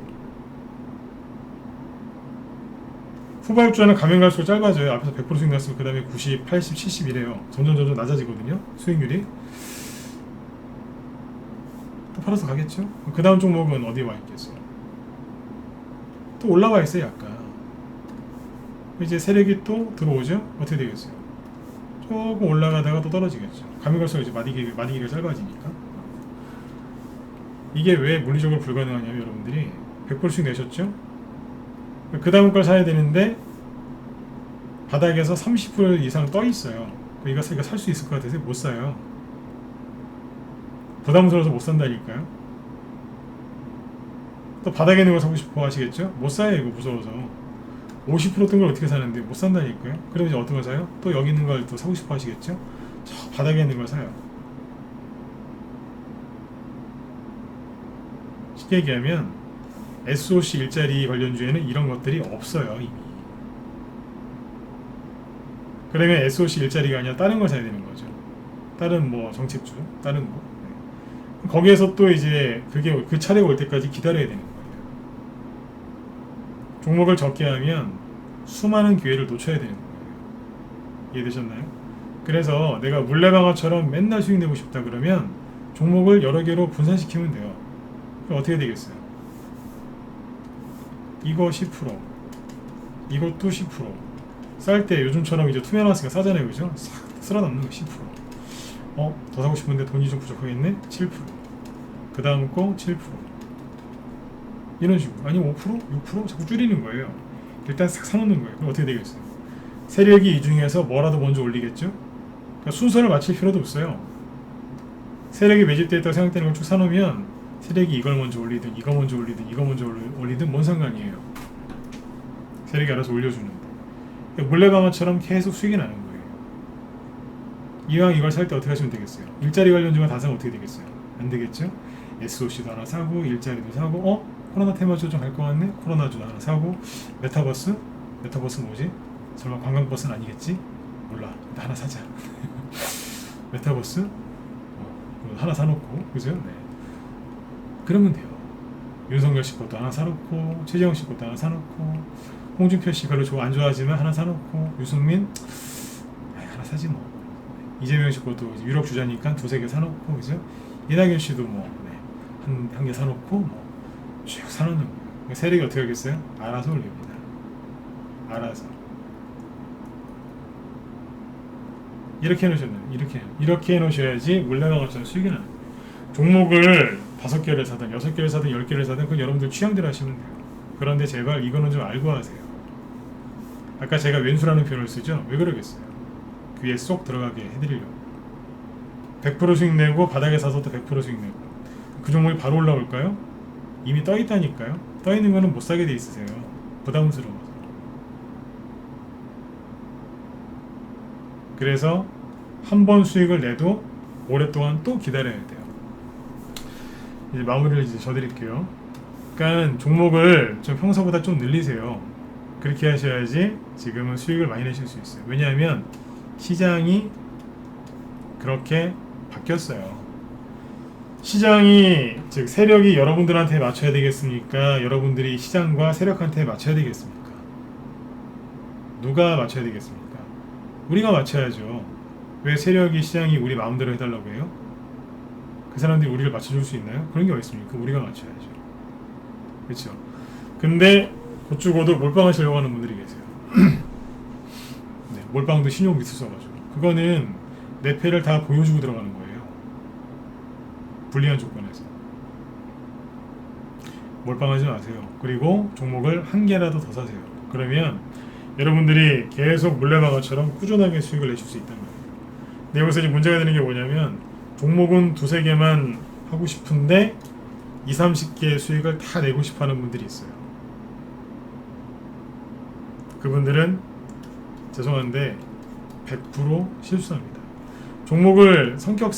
후발주자는 가면 갈수록 짧아져요. 앞에서 100% 수익 났으면 그 다음에 90, 80, 70 이래요. 점점 낮아지거든요. 수익률이. 또 팔아서 가겠죠? 그 다음 종목은 어디에 와 있겠어요? 또 올라와 있어요, 약간. 이제 세력이 또 들어오죠? 어떻게 되겠어요? 조금 올라가다가 또 떨어지겠죠. 가면 갈수록 이제 마디기가 짧아지니까. 이게 왜 물리적으로 불가능하냐면 여러분들이 100% 수익 내셨죠? 그 다음 걸 사야 되는데 바닥에서 30% 이상 떠 있어요. 이거 살 수 있을 것 같아서 못 사요. 부담스러워서 못 산다니까요. 또 바닥에 있는 걸 사고 싶어 하시겠죠? 못 사요, 이거 무서워서. 50% 뜬 걸 어떻게 사는데 못 산다니까요. 그럼 이제 어떤 걸 사요? 또 여기 있는 걸 또 사고 싶어 하시겠죠? 저 바닥에 있는 걸 사요. 쉽게 얘기하면 SOC 일자리 관련주에는 이런 것들이 없어요, 이미. 그러면 SOC 일자리가 아니라 다른 걸 사야 되는 거죠. 다른 뭐 정책주, 다른 거. 네. 거기에서 또 이제 그게 그 차례가 올 때까지 기다려야 되는 거예요. 종목을 적게 하면 수많은 기회를 놓쳐야 되는 거예요. 이해되셨나요? 그래서 내가 물레방아처럼 맨날 수익 내고 싶다 그러면 종목을 여러 개로 분산시키면 돼요. 그럼 어떻게 되겠어요? 이거 10%, 이것도 10%. 쌀 때 요즘처럼 이제 투명하니까 싸잖아요, 그죠? 싹 쓸어 담는 거 10%. 더 사고 싶은데 돈이 좀 부족하겠네? 7%. 그 다음 거 7%. 이런 식으로. 아니 5%? 6%? 자꾸 줄이는 거예요. 일단 싹 사놓는 거예요. 그럼 어떻게 되겠어요? 세력이 이 중에서 뭐라도 먼저 올리겠죠? 그러니까 순서를 맞출 필요도 없어요. 세력이 매집되어 있다고 생각되는 걸 쭉 사놓으면 세력이 이걸 먼저 올리든 이거 먼저 올리든 이거 먼저 올리든 뭔 상관이에요. 세력이 알아서 올려주는데. 물레방아처럼 계속 수익이 나는 거예요. 이왕 이걸 살 때 어떻게 하시면 되겠어요? 일자리 관련주만 다 사면 어떻게 되겠어요? 안 되겠죠? SOC도 하나 사고 일자리도 사고 코로나 테마주 좀 갈 것 같네? 코로나주도 하나 사고 메타버스? 메타버스 뭐지? 설마 관광버스는 아니겠지? 몰라. 일단 하나 사자. 메타버스? 하나 사놓고 그죠? 네. 그러면 돼요. 윤석열 씨 것도 하나 사놓고 최재형 씨 것도 하나 사놓고 홍준표 씨 별로 안 좋아하지만 하나 사놓고 유승민 하나 사지 뭐. 이재명 씨 것도 유력 주자니까 두세 개 사놓고 그죠? 이낙연 씨도 뭐 한 개 사놓고 뭐 쭉 사놓는 거예요. 세력이 어떻게 하겠어요? 알아서 올립니다. 알아서. 이렇게 해놓으셨나요? 이렇게 해놓으셔야지 물레방아처럼 수익이 나요. 종목을 5개를 사든 6개를 사든 10개를 사든 그건 여러분들 취향대로 하시면 돼요. 그런데 제발 이거는 좀 알고 하세요. 아까 제가 왼수라는 표현을 쓰죠? 왜 그러겠어요? 귀에 쏙 들어가게 해드리려고. 100% 수익 내고 바닥에 사서 또 100% 수익 내고 그 종목이 바로 올라올까요? 이미 떠 있다니까요. 떠 있는 거는 못 사게 돼 있으세요. 부담스러워서. 그래서 한 번 수익을 내도 오랫동안 또 기다려야 돼요. 이제 마무리를 이제 져드릴게요. 그러니까 종목을 좀 평소보다 좀 늘리세요. 그렇게 하셔야지 지금은 수익을 많이 내실 수 있어요. 왜냐하면 시장이 그렇게 바뀌었어요. 시장이 즉 세력이 여러분들한테 맞춰야 되겠습니까? 여러분들이 시장과 세력한테 맞춰야 되겠습니까? 누가 맞춰야 되겠습니까? 우리가 맞춰야죠. 왜 세력이 시장이 우리 마음대로 해달라고 해요? 그 사람들이 우리를 맞춰줄 수 있나요? 그런 게 어디 있습니까? 우리가 맞춰야죠. 그렇죠? 근데 곧 죽어도 몰빵하시려고 하는 분들이 계세요. 네, 몰빵도 신용 미수서가지고 그거는 내 패를 다 보여주고 들어가는 거예요. 불리한 조건에서 몰빵하지 마세요. 그리고 종목을 한 개라도 더 사세요. 그러면 여러분들이 계속 물레방아처럼 꾸준하게 수익을 내실 수 있단 말이에요. 근데 여기서 이제 문제가 되는 게 뭐냐면 종목은 두세 개만 하고 싶은데 20, 30개의 수익을 다 내고 싶어하는 분들이 있어요. 그분들은 죄송한데 100% 실수합니다. 종목을 성격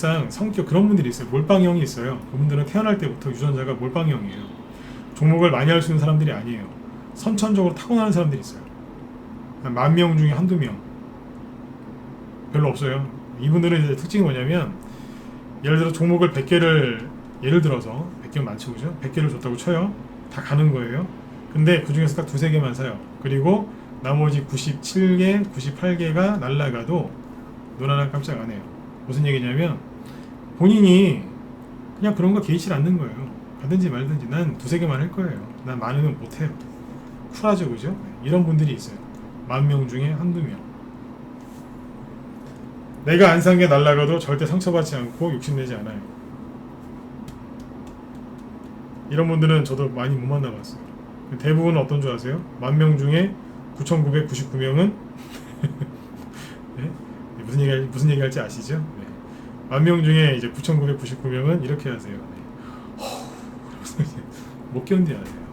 그런 분들이 있어요. 몰빵형이 있어요. 그분들은 태어날 때부터 유전자가 몰빵형이에요. 종목을 많이 할 수 있는 사람들이 아니에요. 선천적으로 타고나는 사람들이 있어요. 한 10,000명 중에 한두 명. 별로 없어요. 이분들은 이제 특징이 뭐냐면 예를 들어 종목을 100개를 예를 들어서 100개는 많죠, 그죠? 100개를 줬다고 쳐요. 다 가는 거예요. 근데 그 중에서 딱 두세 개만 사요. 그리고 나머지 97개, 98개가 날라가도 눈 하나 깜짝 안 해요. 무슨 얘기냐면 본인이 그냥 그런 거 개의치 않는 거예요. 가든지 말든지 난 두세 개만 할 거예요. 난 많으면 못해요. 쿨하죠, 그죠? 이런 분들이 있어요. 10,000명 중에 한두 명. 내가 안 산 게 날라가도 절대 상처받지 않고 욕심내지 않아요. 이런 분들은 저도 많이 못 만나봤어요. 대부분은 어떤 줄 아세요? 10,000명 중에 9,999명은 네? 무슨 얘기 할지 아시죠? 네. 10,000명 중에 이제 9,999명은 이렇게 하세요. 네. 못 견뎌야 돼요.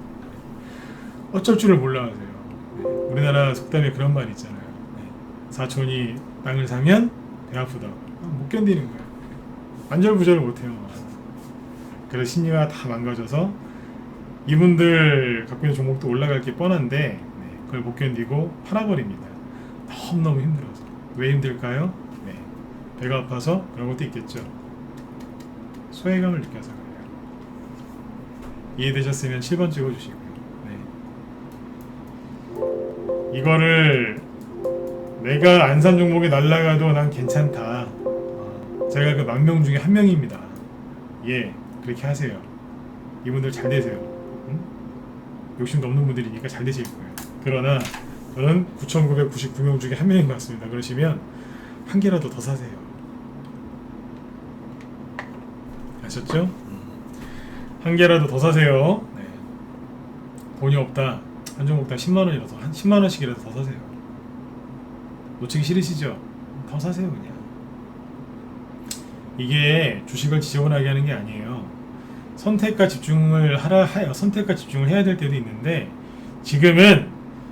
어쩔 줄을 몰라 하세요. 네. 우리나라 속담에 그런 말 있잖아요. 네. 사촌이 땅을 사면 배 아프다고. 못 견디는 거예요. 안절부절을 못해요. 그래서 심리가 다 망가져서 이분들 갖고 있는 종목도 올라갈 게 뻔한데 네. 그걸 못 견디고 팔아버립니다. 너무너무 힘들어서. 왜 힘들까요? 네. 배가 아파서 그런 것도 있겠죠. 소외감을 느껴서 그래요. 이해되셨으면 7번 찍어주시고요. 네. 이거를 내가 안 산 종목이 날라가도 난 괜찮다. 제가 그 10,000명 중에 한 명입니다. 예, 그렇게 하세요. 이분들 잘 되세요. 응? 욕심도 없는 분들이니까 잘 되실 거예요. 그러나 저는 9,999명 중에 한 명인 것 같습니다. 그러시면 한 개라도 더 사세요. 아셨죠? 한 개라도 더 사세요. 네. 돈이 없다. 한 종목당 10만 원이라도 한 10만 원씩이라도 더 사세요. 놓치기 싫으시죠? 더 사세요 그냥. 이게 주식을 지저분하게 하는 게 아니에요. 선택과 집중을 선택과 집중을 해야 될 때도 있는데 지금은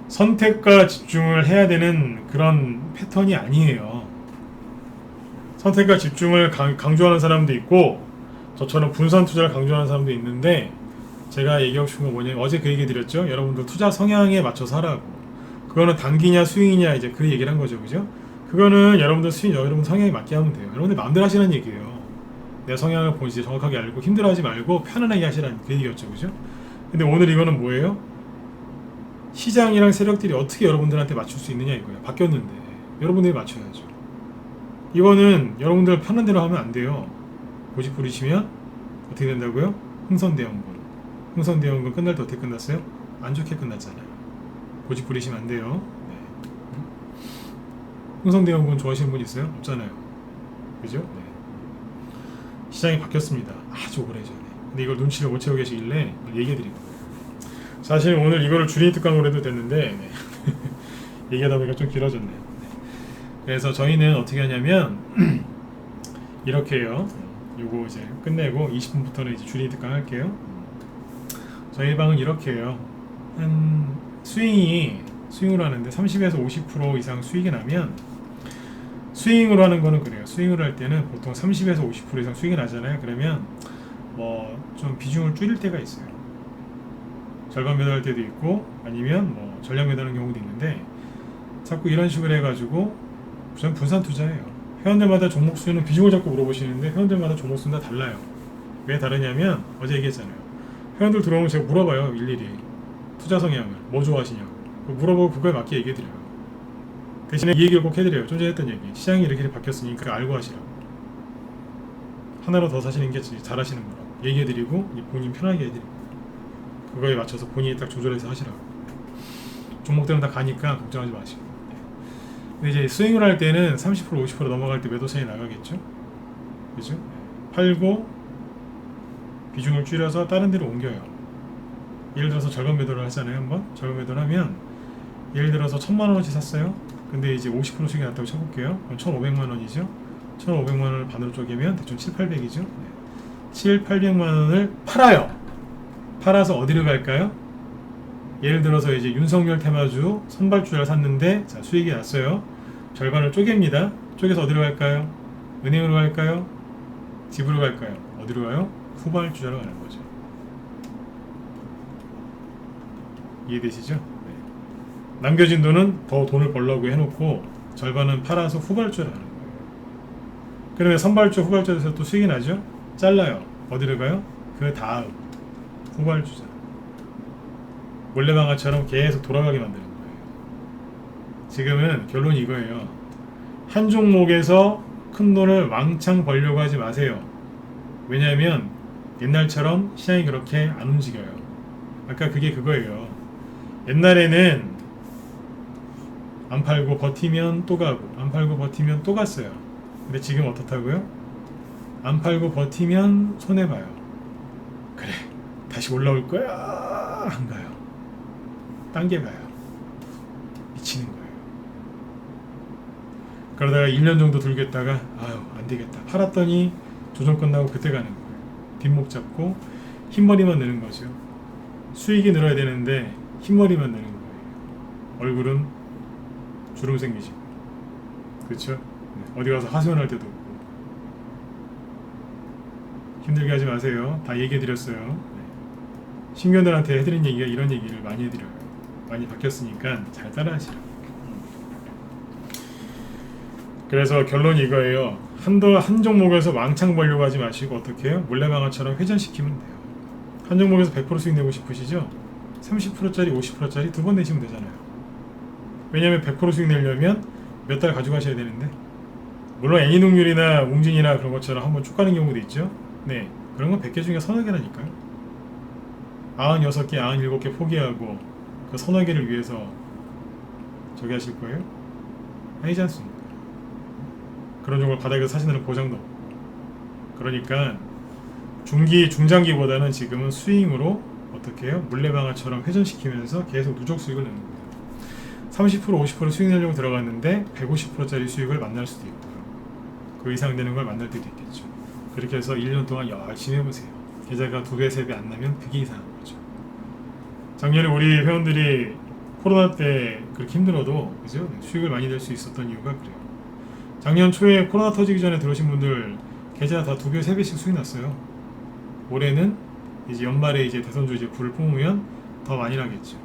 선택과 집중을 해야 되는 그런 패턴이 아니에요. 선택과 집중을 강조하는 사람도 있고 저처럼 분산 투자를 강조하는 사람도 있는데 제가 얘기하고 싶은 건 뭐냐면 어제 그 얘기 드렸죠. 여러분들 투자 성향에 맞춰서 하라고. 그거는 단기냐 수익이냐 이제 그 얘기를 한 거죠, 그죠? 그거는 여러분들 여러분 성향에 맞게 하면 돼요. 여러분들 마음대로 하시는 얘기예요. 내 성향을 보지 정확하게 알고 힘들어하지 말고 편안하게 하시라는 그 얘기였죠, 그죠? 근데 오늘 이거는 뭐예요? 시장이랑 세력들이 어떻게 여러분들한테 맞출 수 있느냐 이거예요. 바뀌었는데 여러분들이 맞춰야죠. 이거는 여러분들 편한 대로 하면 안 돼요. 고집 부리시면 어떻게 된다고요? 흥선대원군. 흥선대원군 끝날 때 어떻게 끝났어요? 안 좋게 끝났잖아요. 고집 부리시면 안 돼요. 네. 흥선대원군 좋아하시는 분 있어요? 없잖아요. 그죠? 네. 시장이 바뀌었습니다. 아주 오래전에. 근데 이걸 눈치를 못 채우고 계시길래 얘기해드린 거예요. 사실 오늘 이거를 줄이 특강으로 해도 됐는데 네. 얘기하다 보니까 좀 길어졌네요. 네. 그래서 저희는 어떻게 하냐면 이렇게 해요. 요거 이제 끝내고 20분부터는 이제 줄이 특강 할게요. 저희 방은 이렇게 해요. 한 스윙으로 하는데 30에서 50% 이상 수익이 나면 스윙으로 하는 거는 그래요. 스윙으로 할 때는 보통 30에서 50% 이상 수익이 나잖아요. 그러면 뭐 좀 비중을 줄일 때가 있어요. 절반 매도할 때도 있고 아니면 뭐 전량 매도하는 경우도 있는데 자꾸 이런 식으로 해가지고 우선 분산 투자예요. 회원들마다 종목 수는 비중을 자꾸 물어보시는데 회원들마다 종목 수는 다 달라요. 왜 다르냐면 어제 얘기했잖아요. 회원들 들어오면 제가 물어봐요. 일일이 투자 성향을 뭐 좋아하시냐고 물어보고 그거에 맞게 얘기해드려요. 대신에 이 얘기를 꼭 해드려요. 좀 전에 했던 얘기, 시장이 이렇게 바뀌었으니까 알고 하시라고. 하나로 더 사시는 게 잘하시는 거라고 얘기해드리고 본인 편하게 해드리고 그거에 맞춰서 본인이 딱 조절해서 하시라고. 종목들은 다 가니까 걱정하지 마시고. 근데 이제 스윙을 할 때는 30% 50% 넘어갈 때 매도 차이 나가겠죠. 그죠? 팔고 비중을 줄여서 다른 데로 옮겨요. 예를 들어서 절반 매도를 하잖아요. 한번 절반 매도를 하면 예를 들어서 1000만원어치 샀어요. 근데 이제 50% 수익이 났다고 쳐볼게요. 그럼 1500만원이죠. 1500만원을 반으로 쪼개면 대충 7,800이죠. 7,800만원을 팔아요. 팔아서 어디로 갈까요? 예를 들어서 이제 윤석열 테마주 선발주를 샀는데 자, 수익이 났어요. 절반을 쪼갭니다. 쪼개서 어디로 갈까요? 은행으로 갈까요? 집으로 갈까요? 어디로 가요? 후발주자로 가는 거죠. 이해되시죠? 네. 남겨진 돈은 더 돈을 벌려고 해놓고 절반은 팔아서 후발주로 하는 거예요. 그러면 선발주, 후발주에서 또 수익이 나죠? 잘라요. 어디로 가요? 그 다음 후발주자. 몰래방아처럼 계속 돌아가게 만드는 거예요. 지금은 결론이 이거예요. 한 종목에서 큰 돈을 왕창 벌려고 하지 마세요. 왜냐하면 옛날처럼 시장이 그렇게 안 움직여요. 아까 그게 그거예요. 옛날에는 안 팔고 버티면 또 가고 안 팔고 버티면 또 갔어요. 근데 지금 어떻다고요? 안 팔고 버티면 손해봐요. 그래 다시 올라올 거야 안 가요. 당겨가요. 미치는 거예요. 그러다가 1년 정도 들겠다가 아유 안되겠다 팔았더니 조정 끝나고 그때 가는 거예요. 뒷목 잡고 흰머리만 내는 거죠. 수익이 늘어야 되는데 흰머리만 내는 거예요. 얼굴은 주름 생기죠. 그렇죠? 어디 가서 하소연할 때도 없고. 힘들게 하지 마세요. 다 얘기해 드렸어요. 신규들한테 해드린 얘기가 이런 얘기를 많이 해드려요. 많이 바뀌었으니까 잘 따라하시라고. 그래서 결론이 이거예요. 한 종목에서 왕창 벌려고 하지 마시고 어떻게 해요? 몰래방아처럼 회전시키면 돼요. 한 종목에서 100% 수익 내고 싶으시죠? 30%짜리 50%짜리 두 번 내시면 되잖아요. 왜냐하면 100% 수익 내려면 몇 달 가져가셔야 되는데 물론 애니동률이나 웅진이나 그런 것처럼 한번 쭉 가는 경우도 있죠. 네, 그런 건 100개 중에 서너 개라니까요. 96개, 97개 포기하고 그 서너 개를 위해서 저기 하실 거예요? 아니지 않습니까? 그런 종목을 바닥에서 사시는 보장도 없고. 그러니까 중장기보다는 지금은 스윙으로 어떻게 해요? 물레방아처럼 회전시키면서 계속 누적 수익을 내는 거예요. 30% 50% 수익 내려고 들어갔는데 150%짜리 수익을 만날 수도 있고요. 그 이상 되는 걸 만날 때도 있겠죠. 그렇게 해서 1년 동안 열심히 해보세요. 계좌가 2배, 3배 안 나면 그게 이상한 거죠. 작년에 우리 회원들이 코로나 때 그렇게 힘들어도 그죠? 수익을 많이 낼 수 있었던 이유가 그래요. 작년 초에 코로나 터지기 전에 들어오신 분들 계좌 다 2배, 3배씩 수익 났어요. 올해는 이제 연말에 이제 대선주 이제 불을 뿜으면 더 많이 나겠죠.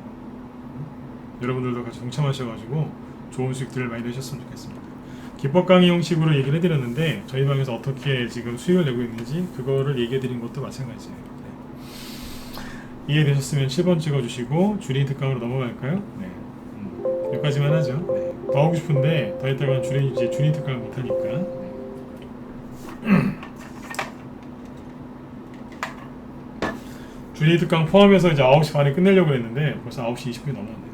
여러분들도 같이 동참하셔가지고 좋은 수익들을 많이 내셨으면 좋겠습니다. 기법 강의 형식으로 얘기를 해드렸는데 저희 방에서 어떻게 지금 수익을 내고 있는지 그거를 얘기해드린 것도 마찬가지예요. 네. 이해되셨으면 7번 찍어주시고 주린 특강으로 넘어갈까요? 네. 여기까지만 하죠. 네. 더 하고 싶은데 더 했다가는 주린 특강을 못하니까. 네. 주린 특강 포함해서 이제 9시 반에 끝내려고 했는데 벌써 9시 20분이 넘었네요.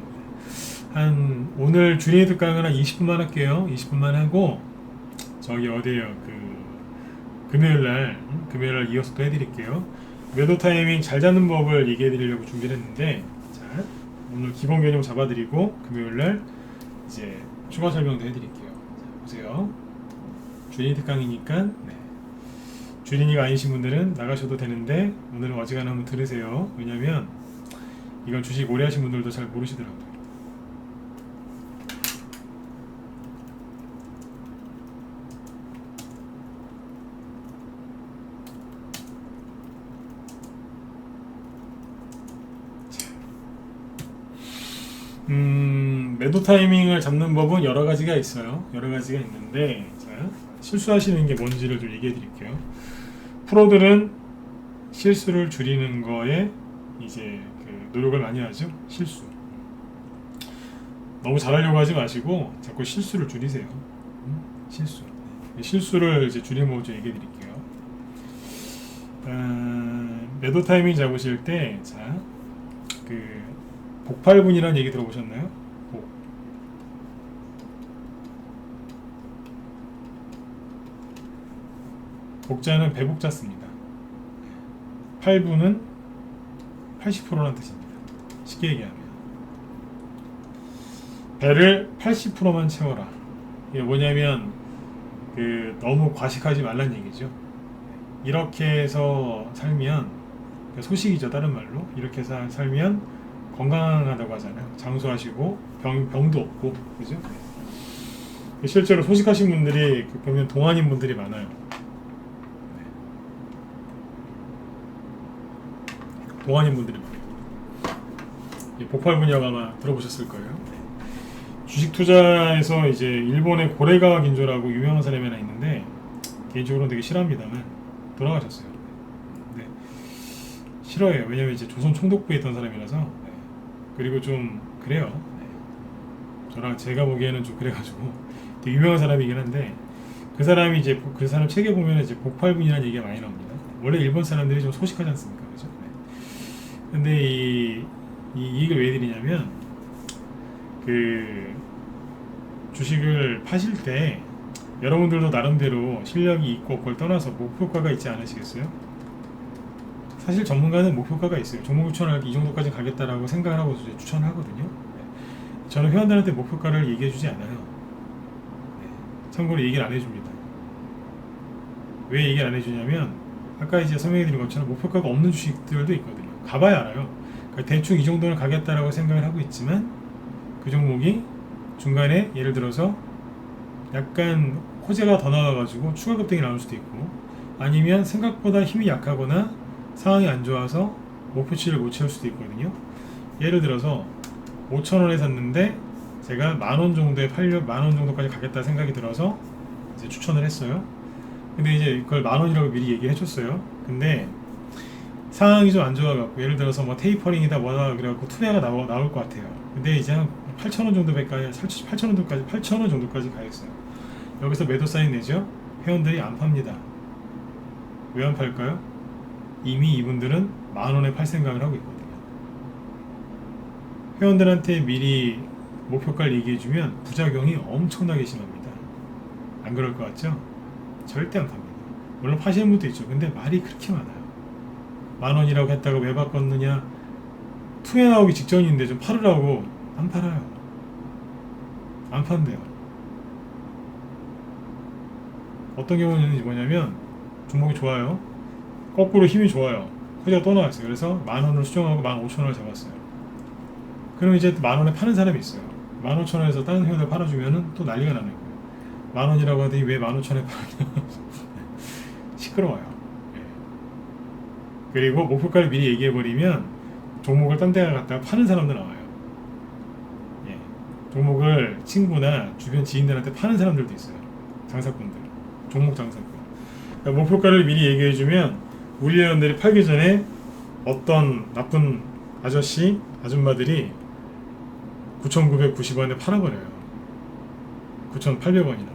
오늘 주린 특강은 한 20분만 할게요. 20분만 하고 저기 어디에요? 금요일날 이어서 또 해드릴게요. 매도 타이밍 잘 잡는 법을 얘기해드리려고 준비를 했는데 자, 오늘 기본 개념 잡아드리고 금요일날 이제 추가 설명도 해드릴게요. 자, 보세요. 주린 특강이니까 네. 주린이가 아니신 분들은 나가셔도 되는데 오늘은 어지간하면 들으세요. 왜냐면 이건 주식 오래 하신 분들도 잘 모르시더라고요. 매도 타이밍을 잡는 법은 여러 가지가 있어요. 여러 가지가 있는데, 자, 실수하시는 게 뭔지를 좀 얘기해 드릴게요. 프로들은 실수를 줄이는 거에 이제 그 노력을 많이 하죠. 실수. 너무 잘하려고 하지 마시고 자꾸 실수를 줄이세요. 실수. 실수를 이제 줄이면 좀 얘기해 드릴게요. 매도 타이밍 잡으실 때, 자, 그 복팔분이라는 얘기 들어보셨나요? 복자는 배복자 씁니다. 8분은 80%라는 뜻입니다. 쉽게 얘기하면 배를 80%만 채워라. 이게 뭐냐면 너무 과식하지 말란 얘기죠. 이렇게 해서 살면 소식이죠. 다른 말로 이렇게 해서 살면 건강하다고 하잖아요. 장수하시고 병도 없고, 그죠? 실제로 소식하신 분들이 보면 동안인 분들이 많아요. 동안인 분들이 많아요. 복팔 분야가 아마 들어보셨을 거예요. 주식 투자에서 이제 일본의 고레가와 긴조라고 유명한 사람이 하나 있는데 개인적으로는 되게 싫어합니다만 돌아가셨어요. 네. 싫어해요. 왜냐면 이제 조선 총독부에 있던 사람이라서. 네. 그리고 좀 그래요. 네. 저랑 제가 보기에는 좀 그래가지고 되게 유명한 사람이긴 한데 그 사람이 이제 그 사람 책에 보면 이제 복팔분이라는 얘기가 많이 나옵니다. 원래 일본 사람들이 좀 소식하지 않습니까, 그죠? 네. 근데 이 얘기를 왜 드리냐면 주식을 파실 때 여러분들도 나름대로 실력이 있고 그걸 떠나서 목표가가 있지 않으시겠어요? 사실 전문가는 목표가가 있어요. 종목 추천할 이 정도까지 가겠다라고 생각을 하고 추천을 하거든요. 저는 회원들한테 목표가를 얘기해 주지 않아요. 참고로 얘기를 안 해줍니다. 왜 얘기를 안 해주냐면 아까 이제 설명해 드린 것처럼 목표가가 없는 주식들도 있거든요. 가봐야 알아요. 그러니까 대충 이 정도는 가겠다라고 생각을 하고 있지만 그 종목이 중간에 예를 들어서 약간 호재가 더 나와가지고 추가 급등이 나올 수도 있고, 아니면 생각보다 힘이 약하거나 상황이 안 좋아서 목표치를 못 채울 수도 있거든요. 예를 들어서 5,000원에 샀는데 제가 10,000원 정도에 10,000원 정도까지 가겠다 생각이 들어서 이제 추천을 했어요. 근데 이제 그걸 10,000원이라고 미리 얘기를 해줬어요. 근데 상황이 좀 안 좋아갖고 예를 들어서 뭐 테이퍼링이다 뭐다 그래갖고 투자가 나올 것 같아요. 근데 이제 한 8,000원 정도까지 8,000원 정도까지 가있어요. 여기서 매도 사인 내죠. 회원들이 안 팝니다. 왜 안 팔까요? 이미 이분들은 10,000원에 팔 생각을 하고 있거든요. 회원들한테 미리 목표가를 얘기해주면 부작용이 엄청나게 심합니다. 안 그럴 것 같죠? 절대 안 팝니다. 물론 파시는 분도 있죠. 근데 말이 그렇게 많아요. 10,000원이라고 했다가 왜 바꿨느냐, 투에 나오기 직전인데 좀 팔으라고. 안 팔아요. 안 판대요. 어떤 경우는 뭐냐면 종목이 좋아요. 거꾸로 힘이 좋아요. 호재가 또 나왔어요. 그래서 10,000원을 수정하고 15,000원을 잡았어요. 그럼 이제 10,000원에 파는 사람이 있어요. 15,000원에서 다른 회원들 팔아주면은 또 난리가 나는 거예요. 10,000원이라고 하더니 왜 15,000원에 파냐. 시끄러워요. 예. 그리고 목표가를 미리 얘기해버리면 종목을 딴 데 갖다가 파는 사람도 나와요. 예. 종목을 친구나 주변 지인들한테 파는 사람들도 있어요. 장사꾼들. 종목 장사꾼. 그러니까 목표가를 미리 얘기해주면 우리 회원들이 팔기 전에 어떤 나쁜 아줌마들이 9,990원에 팔아버려요. 9,800원이나.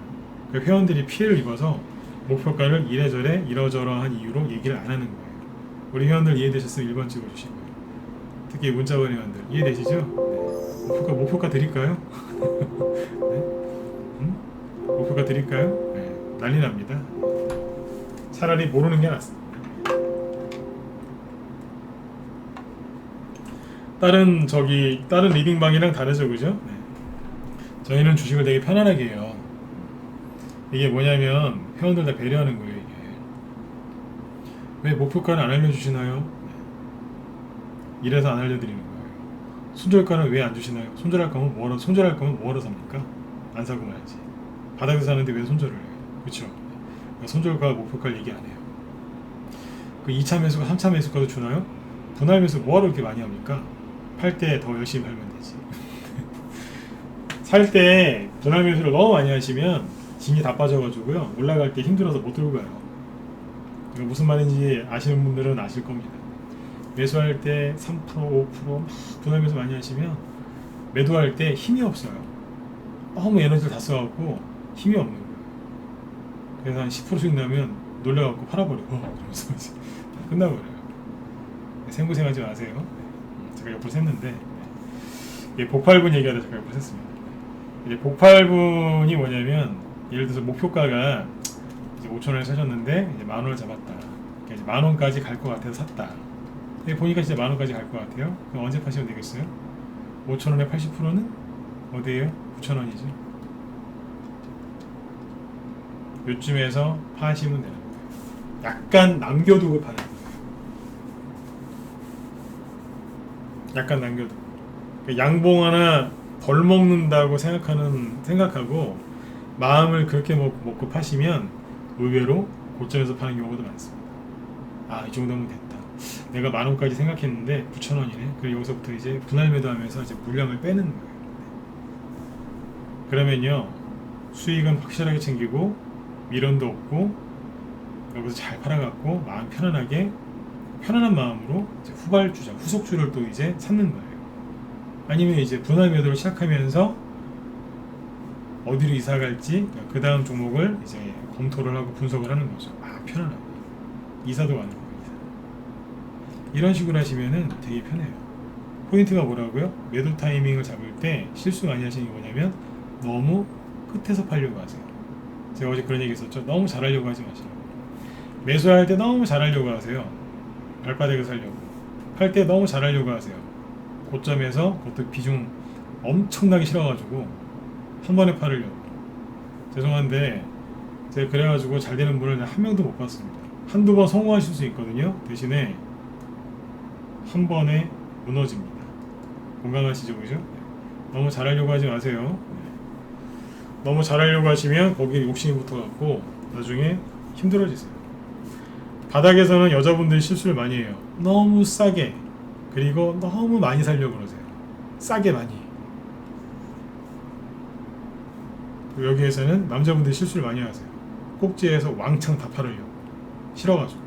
그러니까 회원들이 피해를 입어서 목표가를 이래저래 이러저러한 이유로 얘기를 안 하는 거예요. 우리 회원들 이해되셨으면 1번 찍어주시고요. 특히 문자번 회원들 이해되시죠? 네. 목표가 드릴까요? 네? 목표가 드릴까요? 네. 난리 납니다. 차라리 모르는 게 낫습니다. 다른 리딩방이랑 다르죠, 그죠? 네. 저희는 주식을 되게 편안하게 해요. 이게 뭐냐면 회원들 다 배려하는 거예요. 이게 왜 목표가는 안 알려주시나요? 네. 이래서 안 알려드리는 거예요. 손절가는 왜 안 주시나요? 손절할 거면 뭐하러 삽니까? 안 사고 말지. 바닥에서 사는데 왜 손절을 해요? 그렇죠? 손절가 목표가를 얘기 안 해요. 그 2차 매수가 3차 매수가도 주나요? 분할 매수 뭐하러 이렇게 많이 합니까? 팔 때 더 열심히 팔면 되지. 살 때 분할 매수를 너무 많이 하시면 진이 다 빠져가지고요. 올라갈 때 힘들어서 못 들고 가요. 이거 무슨 말인지 아시는 분들은 아실 겁니다. 매수할 때 3%, 5%막 분할 매수 많이 하시면 매도할 때 힘이 없어요. 너무 에너지를 다 써갖고 힘이 없는 거예요. 그래서 한 10% 수익 나면 놀래갖고 팔아버려요. 그러면서 이제 끝나버려요. 생고생하지 마세요. 제가 옆으로 샜는데 이게 복팔분 얘기하다 제가 옆으로 샜습니다. 이제 복팔분이 뭐냐면 예를 들어서 목표가가 이제 5,000원에 사셨는데 이제 10,000원을 잡았다. 그러니까 이제 10,000원까지 갈 것 같아서 샀다. 근데 보니까 진짜 10,000원까지 갈 것 같아요. 그럼 언제 파시면 되겠어요? 5,000원의 80%는 어디에요? 9,000원이죠. 요쯤에서 파시면 되는 거예요. 약간 남겨두고 파는 거예요. 약간 남겨두고. 그러니까 양봉 하나 덜 먹는다고 생각하고 마음을 그렇게 먹고 파시면 의외로 고점에서 파는 경우도 많습니다. 아, 이 정도면 됐다. 내가 10,000원까지 생각했는데 9,000원이네. 그리고 여기서부터 이제 분할 매도하면서 이제 물량을 빼는 거예요. 그러면요, 수익은 확실하게 챙기고 미련도 없고 여기서 잘 팔아갖고 마음 편안하게 편안한 마음으로 이제 후발주자, 후속주를 또 이제 찾는 거예요. 아니면 이제 분할 매도를 시작하면서 어디로 이사 갈지 그 다음 종목을 이제 검토를 하고 분석을 하는 거죠. 아, 편안하게 이사도 가는 거예요. 이런 식으로 하시면은 되게 편해요. 포인트가 뭐라고요? 매도 타이밍을 잡을 때 실수 많이 하시는 게 뭐냐면 너무 끝에서 팔려고 하세요. 제가 어제 그런 얘기 했었죠. 너무 잘하려고 하지 마시라고. 매수할 때 너무 잘하려고 하세요. 발바닥에 살려고. 팔 때 너무 잘하려고 하세요. 고점에서 그것도 비중 엄청나게 실어가지고 한 번에 팔으려고. 죄송한데 제가 그래가지고 잘 되는 분을 한 명도 못 봤습니다. 한두 번 성공하실 수 있거든요. 대신에 한 번에 무너집니다. 공감하시죠, 그죠? 너무 잘하려고 하지 마세요. 너무 잘하려고 하시면 거기에 욕심이 붙어갖고 나중에 힘들어지세요. 바닥에서는 여자분들이 실수를 많이 해요. 너무 싸게, 그리고 너무 많이 살려고 그러세요. 싸게 많이. 여기에서는 남자분들이 실수를 많이 하세요. 꼭지에서 왕창 다 팔으려고. 싫어가지고.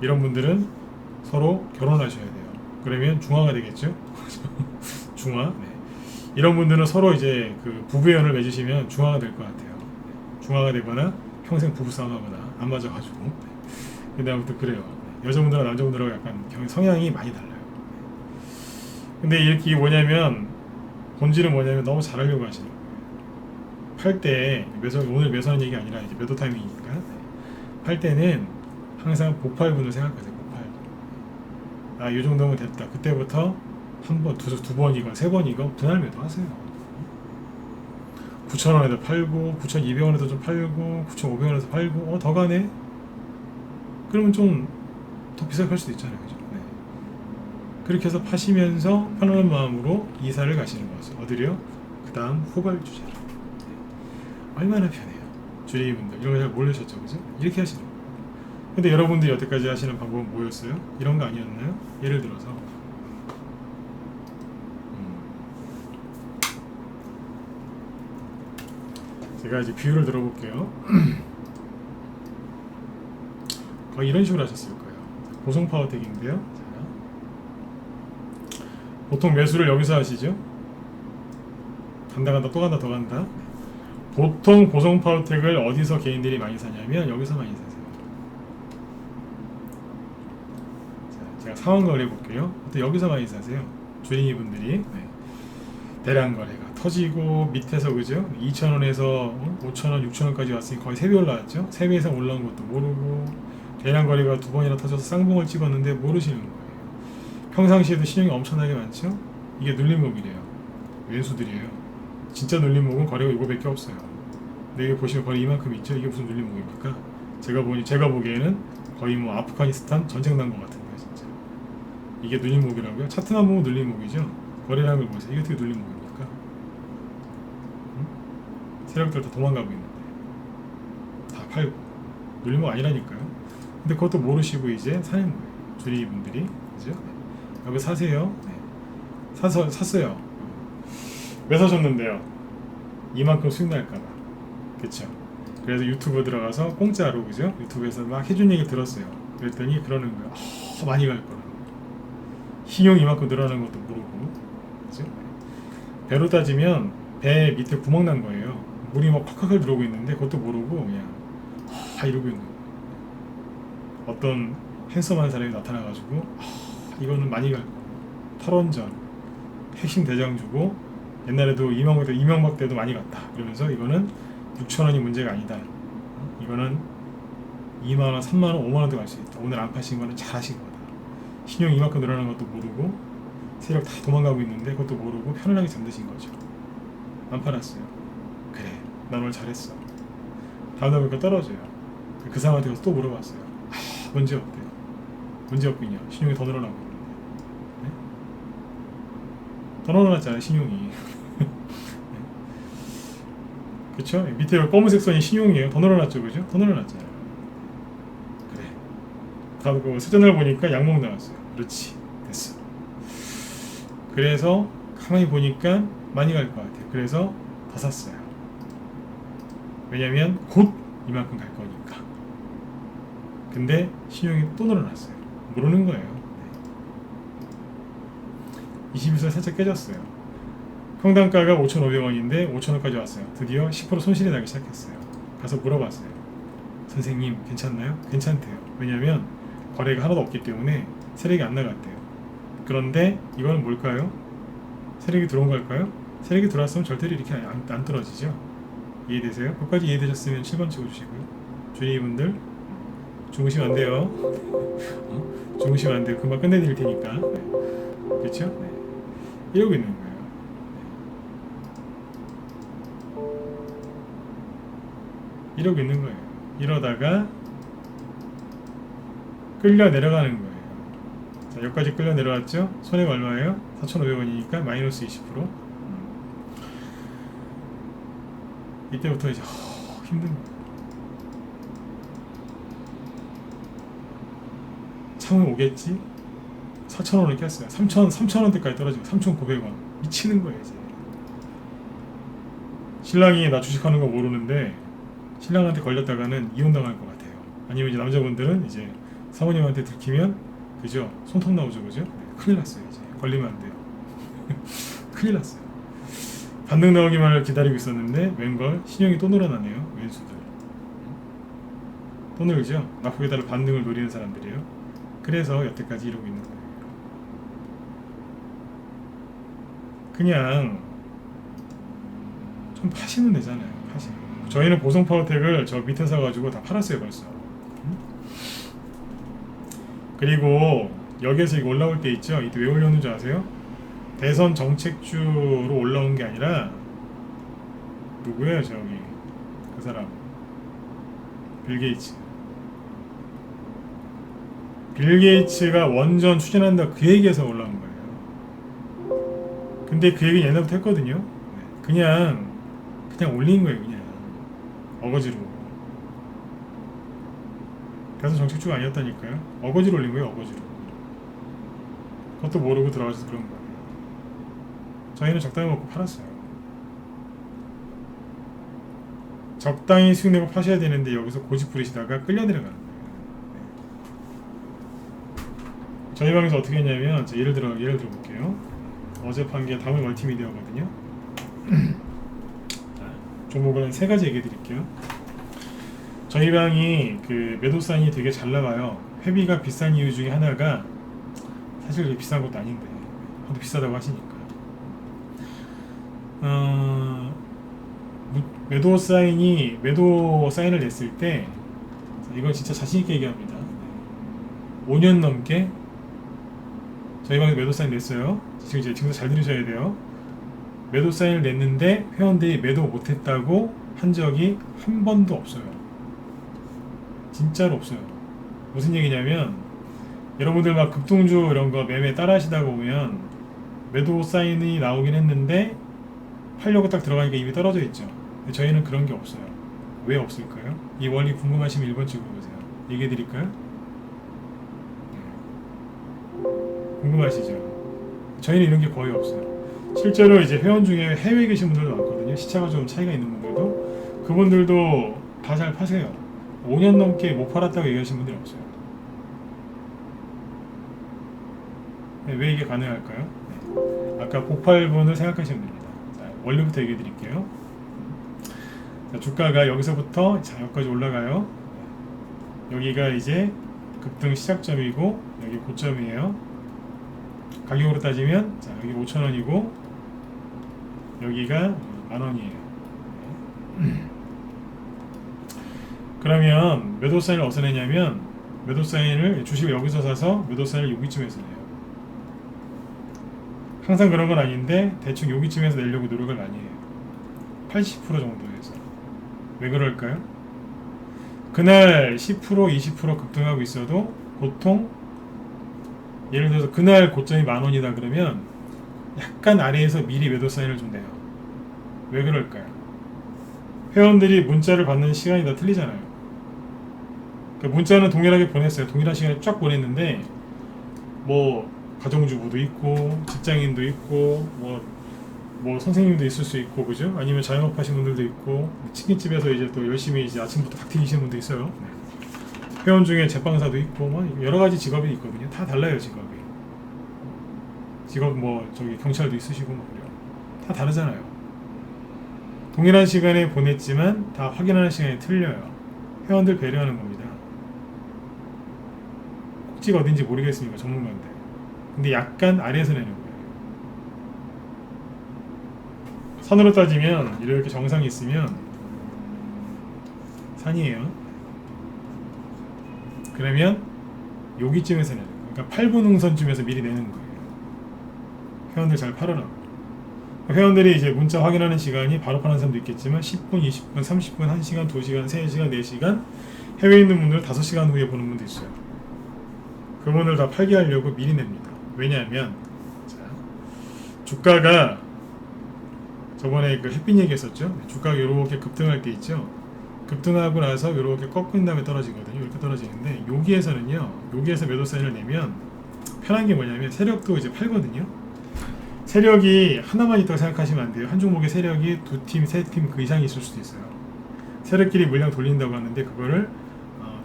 이런 분들은 서로 결혼하셔야 돼요. 그러면 중화가 되겠죠? 중화. 네. 이런 분들은 서로 이제 그 부부연을 맺으시면 중화가 될 것 같아요. 중화가 되거나 평생 부부싸움하거나 안 맞아가지고. 근데 아무튼 그래요. 여자분들과 남자분들하고 약간 성향이 많이 달라요. 근데 이렇게 뭐냐면 본질은 뭐냐면 너무 잘하려고 하시는 거예요. 팔 때 오늘 매수하는 얘기 아니라 이제 매도 타이밍이니까 팔 때는 항상 복팔분을 생각하세요. 복팔분. 아, 이 정도면 됐다. 그때부터 한 번, 두 번이건 세 번이건 분할 매도 하세요. 9,000원에도 팔고 9,200원에도 좀 팔고 9,500원에서 팔고 더 가네? 그러면 좀 더 비싸게 팔 수도 있잖아요. 그죠? 네. 그렇게 해서 파시면서 편안한 마음으로 이사를 가시는 거죠. 어디요? 그 다음 후발주자로. 네. 얼마나 편해요. 주의분들 이런 거 잘 모르셨죠? 그죠? 이렇게 하시는 거예요. 근데 여러분들이 여태까지 하시는 방법은 뭐였어요? 이런 거 아니었나요? 예를 들어서 제가 이제 비유를 들어볼게요. 거의 이런 식으로 하셨을 거예요. 고성파워텍인데요. 보통 매수를 여기서 하시죠. 간다 또 간다 더 간다. 보통 고성파워텍을 어디서 개인들이 많이 사냐면 여기서 많이 사세요. 자, 제가 상황 거래 볼게요. 또 여기서 많이 사세요. 주린이 분들이. 네. 대량 거래가 터지고 밑에서 그죠? 2,000원에서 5,000원, 6,000원까지 왔으니 거의 3배 올라왔죠? 3배 이상 올라온 것도 모르고 대량 거래가 2번이나 터져서 쌍봉을 찍었는데 모르시는 거예요. 평상시에도 신용이 엄청나게 많죠? 이게 눌림목이래요. 왼수들이에요. 진짜 눌림목은 거래가 이거밖에 없어요. 근데 여기 보시면 거래 이만큼 있죠? 이게 무슨 눌림목입니까? 제가 보기에는 거의 뭐 아프가니스탄 전쟁 난 것 같은데 진짜. 이게 눌림목이라고요? 차트만 보면 눌림목이죠? 거래량을 보세요. 이게 어떻게 눌림목입니까? 응? 세력들 다 도망가고 있는데 다 팔고 눌림목 아니라니까요. 근데 그것도 모르시고 이제 사는 거예요. 주리분들이. 그죠? 여기 사세요. 네. 샀어요. 왜 사셨는데요? 이만큼 수익 날까봐. 그쵸? 그래서 유튜브 들어가서 공짜로, 그죠? 유튜브에서 막 해준 얘기 들었어요. 그랬더니 그러는 거예요. 많이 갈 거라고. 신용 이만큼 늘어나는 것도 모르고, 그죠? 배로 따지면 배 밑에 구멍 난 거예요. 물이 막 콱콱 들어오고 있는데 그것도 모르고 그냥 이러고 있는 거예요. 어떤 핸섬한 사람이 나타나가지고 이거는 많이 갈 거고, 탈원전 핵심 대장주고, 옛날에도 이명박 때도 많이 갔다 이러면서 이거는 6천원이 문제가 아니다, 이거는 2만원, 3만원, 5만원도 갈 수 있다, 오늘 안 파신 거는 잘하신 거다, 신용 이만큼 늘어나는 것도 모르고 세력 다 도망가고 있는데 그것도 모르고 편안하게 잠드신 거죠. 안 팔았어요. 그래, 난 오늘 잘했어. 다음날 보니까 떨어져요. 그 사람한테 가서 또 물어봤어요. 문제 없대요. 문제 없군요. 신용이 더 늘어나고 있는데. 네? 더 늘어났잖아요, 신용이. 그쵸? 밑에 검은색 선이 신용이에요. 더 늘어났죠, 그죠? 더 늘어났잖아요. 그래. 가고 세전을 보니까 양목 나왔어요. 그렇지, 됐어. 그래서 가만히 보니까 많이 갈 것 같아요. 그래서 더 샀어요. 왜냐면 곧 이만큼 갈 거니까. 근데 신용이 또 늘어났어요. 모르는 거예요. 21선 살짝 깨졌어요. 평당가가 5,500원인데 5,000원까지 왔어요. 드디어 10% 손실이 나기 시작했어요. 가서 물어봤어요. 선생님 괜찮나요? 괜찮대요. 왜냐면 거래가 하나도 없기 때문에 세력이 안 나갔대요. 그런데 이거는 뭘까요? 세력이 들어온 걸까요? 세력이 들어왔으면 절대로 이렇게 안 떨어지죠. 이해되세요? 끝까지 이해되셨으면 7번 찍어주시고요. 주인분들 주무시면 안 돼요. 주무시면 안 돼요. 금방 끝내드릴 테니까. 네. 그렇죠? 네. 이러고 있는 거예요. 이러고 있는 거예요. 이러다가 끌려 내려가는 거예요. 자, 여기까지 끌려 내려왔죠? 손해가 얼마예요? 4,500원이니까 마이너스 20%. 이때부터 이제 힘든 거예요. 창을 오겠지? 4,000원을 깼어요. 3,000원대까지 떨어지고 3,900원. 미치는 거예요, 이제. 신랑이 나 주식하는 거 모르는데 신랑한테 걸렸다가는 이혼당할 것 같아요. 아니면 이제 남자분들은 이제 사모님한테 들키면, 그죠? 손톱 나오죠, 그죠? 네, 큰일 났어요, 이제. 걸리면 안 돼요. 큰일 났어요. 반등 나오기만을 기다리고 있었는데 웬걸 신용이 또 늘어나네요. 왼수들 또 늘죠. 낙폭에 따라 반등을 노리는 사람들이에요. 그래서 여태까지 이러고 있는 거예요. 그냥 좀 파시면 되잖아요. 파시면. 저희는 보성파워텍을 저 밑에 사가지고 다 팔았어요, 벌써. 그리고 여기에서 이거 올라올 때 있죠. 이때 왜 올려오는 줄 아세요? 대선 정책주로 올라온 게 아니라 누구예요, 저기 그 사람? 빌 게이츠. 빌 게이츠가 원전 추진한다 그 얘기에서 올라온 거예요. 근데 그 얘기는 옛날부터 했거든요. 그냥 올린 거예요, 그냥 어거지로. 대선 정책주가 아니었다니까요. 어거지로 올린 거예요, 어거지로. 그것도 모르고 들어가서 그런 거예요. 저희는 적당히 먹고 팔았어요. 적당히 수익 내고 파셔야 되는데 여기서 고집 부리시다가 끌려 내려가는 거예요. 네. 저희 방에서 어떻게 했냐면, 예를 들어볼게요. 어제 판 게 다물 멀티미디어거든요. 종목은 3가지 얘기해 드릴게요. 저희 방이 그 매도 사인이 되게 잘 나가요. 회비가 비싼 이유 중에 하나가, 사실 비싼 것도 아닌데 하도 비싸다고 하시니까, 매도 사인을 냈을 때, 이건 진짜 자신있게 얘기합니다. 5년 넘게 저희 방에 매도 사인 냈어요. 지금 잘 들으셔야 돼요. 매도 사인을 냈는데 회원들이 매도 못했다고 한 적이 한 번도 없어요. 진짜로 없어요. 무슨 얘기냐면, 여러분들 막 급등주 이런 거 매매 따라 하시다가 보면 매도 사인이 나오긴 했는데 팔려고 딱 들어가니까 이미 떨어져 있죠. 근데 저희는 그런 게 없어요. 왜 없을까요? 이 원리 궁금하시면 1번 찍어보세요. 얘기해 드릴까요? 궁금하시죠? 저희는 이런 게 거의 없어요. 실제로 이제 회원 중에 해외에 계신 분들도 많거든요. 시차가 좀 차이가 있는 분들도. 그분들도 다 잘 파세요. 5년 넘게 못 팔았다고 얘기하시는 분들이 없어요. 네, 왜 이게 가능할까요? 네. 아까 복팔분을 생각하시면 됩니다. 자, 원리부터 얘기해 드릴게요. 자, 주가가 여기서부터 자, 여기까지 올라가요. 여기가 이제 급등 시작점이고 여기 고점이에요. 가격으로 따지면 자, 여기 5,000원이고 여기가 10,000원이에요. 그러면 매도 사인을 어디서 내냐면 매도 사인을 주식을 여기서 사서 매도 사인을 여기쯤에서 내요. 항상 그런 건 아닌데 대충 여기쯤에서 내려고 노력을 많이 해요. 80% 정도에서. 왜 그럴까요? 그날 10% 20% 급등하고 있어도 보통 예를 들어서 그날 고점이 10,000원이다 그러면 약간 아래에서 미리 매도 사인을 좀 내요. 왜 그럴까요? 회원들이 문자를 받는 시간이 다 틀리잖아요. 그러니까 문자는 동일하게 보냈어요. 동일한 시간에 쫙 보냈는데 뭐 가정주부도 있고 직장인도 있고 뭐 선생님도 있을 수 있고 그죠? 아니면 자영업 하시는 분들도 있고 치킨집에서 이제 또 열심히 이제 아침부터 닭 튀기시는 분도 있어요. 회원 중에 제빵사도 있고 뭐 여러 가지 직업이 있거든요. 다 달라요 직업이. 직업 뭐 저기 경찰도 있으시고 뭐 그래요. 다 다르잖아요. 동일한 시간에 보냈지만 다 확인하는 시간이 틀려요. 회원들 배려하는 겁니다. 꼭지가 어딘지 모르겠으니까 전문가인데. 근데 약간 아래에서 내는 거예요. 산으로 따지면 이렇게 정상이 있으면 산이에요. 그러면 여기쯤에서 내는 거예요. 그러니까 8분 응선쯤에서 미리 내는 거예요. 회원들 잘 팔아라. 회원들이 이제 문자 확인하는 시간이 바로 파는 사람도 있겠지만 10분, 20분, 30분, 1시간, 2시간, 3시간, 4시간 해외에 있는 분들은 5시간 후에 보는 분도 있어요. 그분들 다 팔게 하려고 미리 냅니다. 왜냐하면 자, 주가가 저번에 그 햇빛 얘기했었죠. 주가가 이렇게 급등할 때 있죠. 급등하고 나서 이렇게 꺾인 다음에 떨어지거든요. 이렇게 떨어지는데 여기에서는요. 여기에서 매도 사인을 내면 편한 게 뭐냐면 세력도 이제 팔거든요. 세력이 하나만 있다고 생각하시면 안 돼요. 한 종목의 세력이 2팀, 3팀 그 이상이 있을 수도 있어요. 세력끼리 물량 돌린다고 하는데 그거를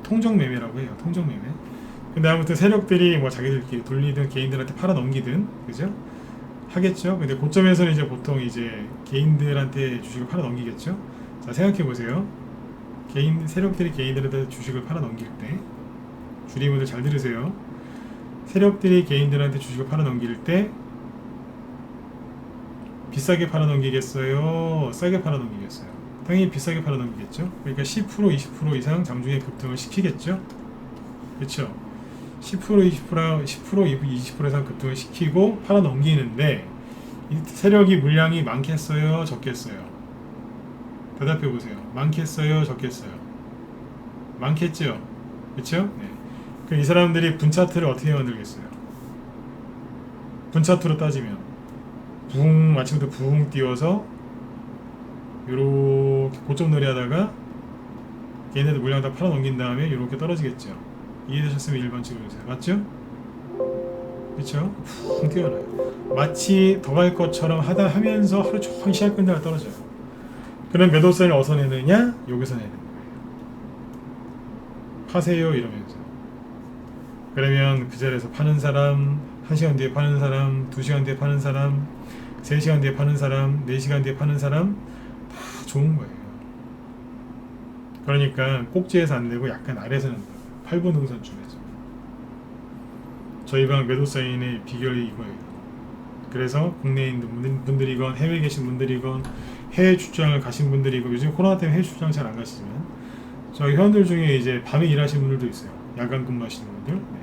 통정매매라고 해요. 통정매매. 근데 아무튼 세력들이 뭐 자기들끼리 돌리든 개인들한테 팔아 넘기든 그죠? 하겠죠. 근데 고점에서는 이제 보통 이제 개인들한테 주식을 팔아 넘기겠죠. 자 생각해 보세요. 세력들이 개인들한테 주식을 팔아 넘길 때 주리분들 잘 들으세요. 세력들이 개인들한테 주식을 팔아 넘길 때 비싸게 팔아 넘기겠어요? 싸게 팔아 넘기겠어요? 당연히 비싸게 팔아 넘기겠죠. 그러니까 10% 20% 이상 장중에 급등을 시키겠죠. 그렇죠. 10% 20% 20% 이상 급등을 시키고 팔아 넘기는데 이 세력이 물량이 많겠어요? 적겠어요? 대답해 보세요. 많겠어요? 적겠어요? 많겠죠. 그렇죠? 네. 그럼 이 사람들이 분차트를 어떻게 만들겠어요? 분차트로 따지면 붕 아침부터 붕 띄워서 요렇게 고점 놀이 하다가 걔네들 물량 다 팔아 넘긴 다음에 요렇게 떨어지겠죠. 이해되셨으면 1번 찍어주세요. 맞죠? 그쵸? 붕 띄워놔요. 마치 더 갈 것처럼 하면서 하루 종일 시간 끝나고 떨어져요. 그럼 매도 사인을 어디서 내느냐? 여기서 내는 거예요. 파세요 이러면서. 그러면 그 자리에서 파는 사람, 1시간 뒤에 파는 사람, 2시간 뒤에 파는 사람, 3시간 뒤에 파는 사람, 4시간 뒤에 파는 사람 다 좋은 거예요. 그러니까 꼭지에서 안 내고 약간 아래에서 내는 거예요. 8분 응선쯤에서. 저희 방 매도 사인의 비결이 이거예요. 그래서 국내에 있는 분들이건 해외에 계신 분들이건 해외 출장을 가신 분들이고 요즘 코로나 때문에 해외 출장 잘 안 가시지만 저희 회원들 중에 이제 밤에 일하시는 분들도 있어요. 야간 근무하시는 분들. 네.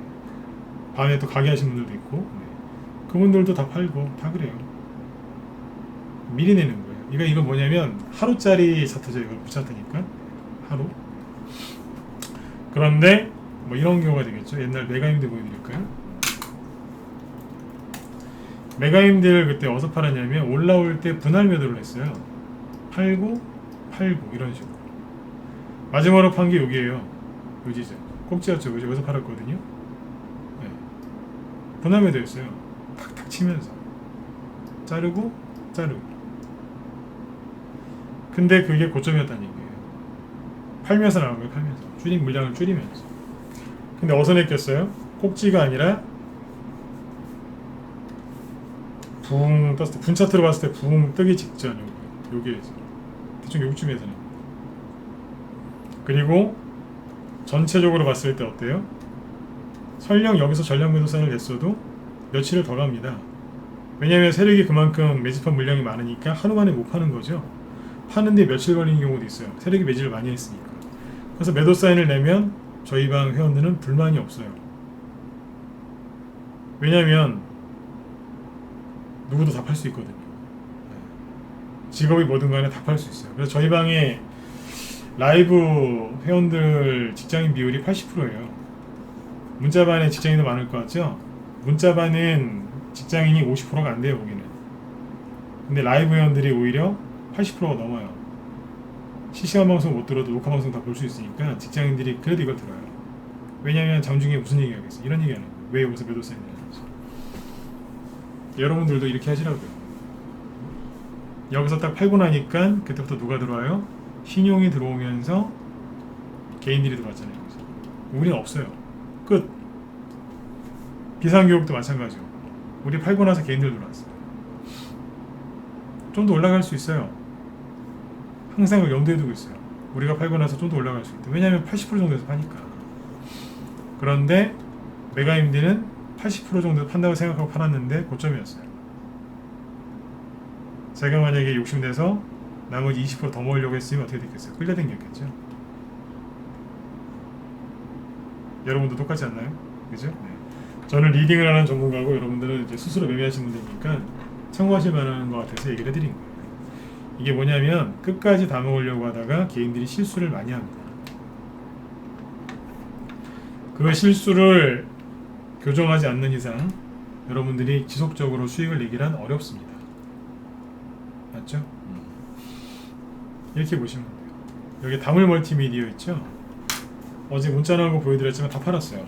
밤에 또 가게 하시는 분들도 있고 네. 그분들도 다 팔고 다 그래요. 미리 내는 거예요. 이거 뭐냐면 하루짜리 차트죠. 이거 부차트니까 하루. 그런데 뭐 이런 경우가 되겠죠. 옛날 메가임들 보여드릴까요? 메가임들 그때 어디서 팔았냐면 올라올 때 분할 매도를 했어요. 팔고 이런 식으로. 마지막으로 판 게 여기에요. 여기죠. 꼭지였죠. 그죠? 여기서 팔았거든요. 네. 분할 매도였어요. 탁탁 치면서. 자르고 자르고. 근데 그게 고점이었다는 얘기예요. 팔면서 나온 거예요. 팔면서 줄인 물량을 줄이면서. 근데 어디서 느꼈어요? 꼭지가 아니라 붕 떴을 때, 분 차트로 봤을 때 붕 뜨기 직전 여기에서 대충 여기쯤에서는. 그리고 전체적으로 봤을 때 어때요? 설령 여기서 전량 매도 사인을 냈어도 며칠을 더 갑니다. 왜냐하면 세력이 그만큼 매집한 물량이 많으니까 하루 만에 못 파는 거죠. 파는데 며칠 걸리는 경우도 있어요. 세력이 매집을 많이 했으니까. 그래서 매도 사인을 내면 저희 방 회원들은 불만이 없어요. 왜냐하면 누구도 다 팔 수 있거든요. 직업이 뭐든 간에 다 팔 수 있어요. 그래서 저희 방에 라이브 회원들 직장인 비율이 80%예요. 문자반에 직장인도 많을 것 같죠? 문자반은 직장인이 50%가 안 돼요, 거기는. 근데 라이브 회원들이 오히려 80%가 넘어요. 실시간 방송 못 들어도 녹화 방송 다 볼 수 있으니까 직장인들이 그래도 이걸 들어요. 왜냐면 장중에 무슨 얘기 하겠어? 이런 얘기 하는 거예요. 왜 여기서 매도 사인을 하는지. 여러분들도 이렇게 하시라고요. 여기서 딱 팔고 나니까 그때부터 누가 들어와요? 신용이 들어오면서 개인들이 들어왔잖아요. 여기서. 우리는 없어요. 끝. 비상교육도 마찬가지고. 우리 팔고 나서 개인들 들어왔어요. 좀 더 올라갈 수 있어요. 항상 염두에 두고 있어요. 우리가 팔고 나서 좀 더 올라갈 수 있다. 왜냐하면 80% 정도에서 파니까. 그런데 메가임디는 80% 정도 판다고 생각하고 팔았는데 고점이었어요. 제가 만약에 욕심내서 나머지 20% 더 모으려고 했으면 어떻게 됐겠어요? 끌려다녔겠죠. 여러분도 똑같지 않나요? 그죠? 네. 저는 리딩을 하는 전문가고 여러분들은 이제 스스로 매매하시는 분들이니까 참고하실 만한 것 같아서 얘기를 해드린 거예요. 이게 뭐냐면 끝까지 다 먹으려고 하다가 개인들이 실수를 많이 합니다. 그 실수를 교정하지 않는 이상 여러분들이 지속적으로 수익을 내기란 어렵습니다. 맞죠? 이렇게 보시면 돼요. 여기 다물 멀티미디어 있죠? 어제 문자 나온 거 보여드렸지만 다 팔았어요.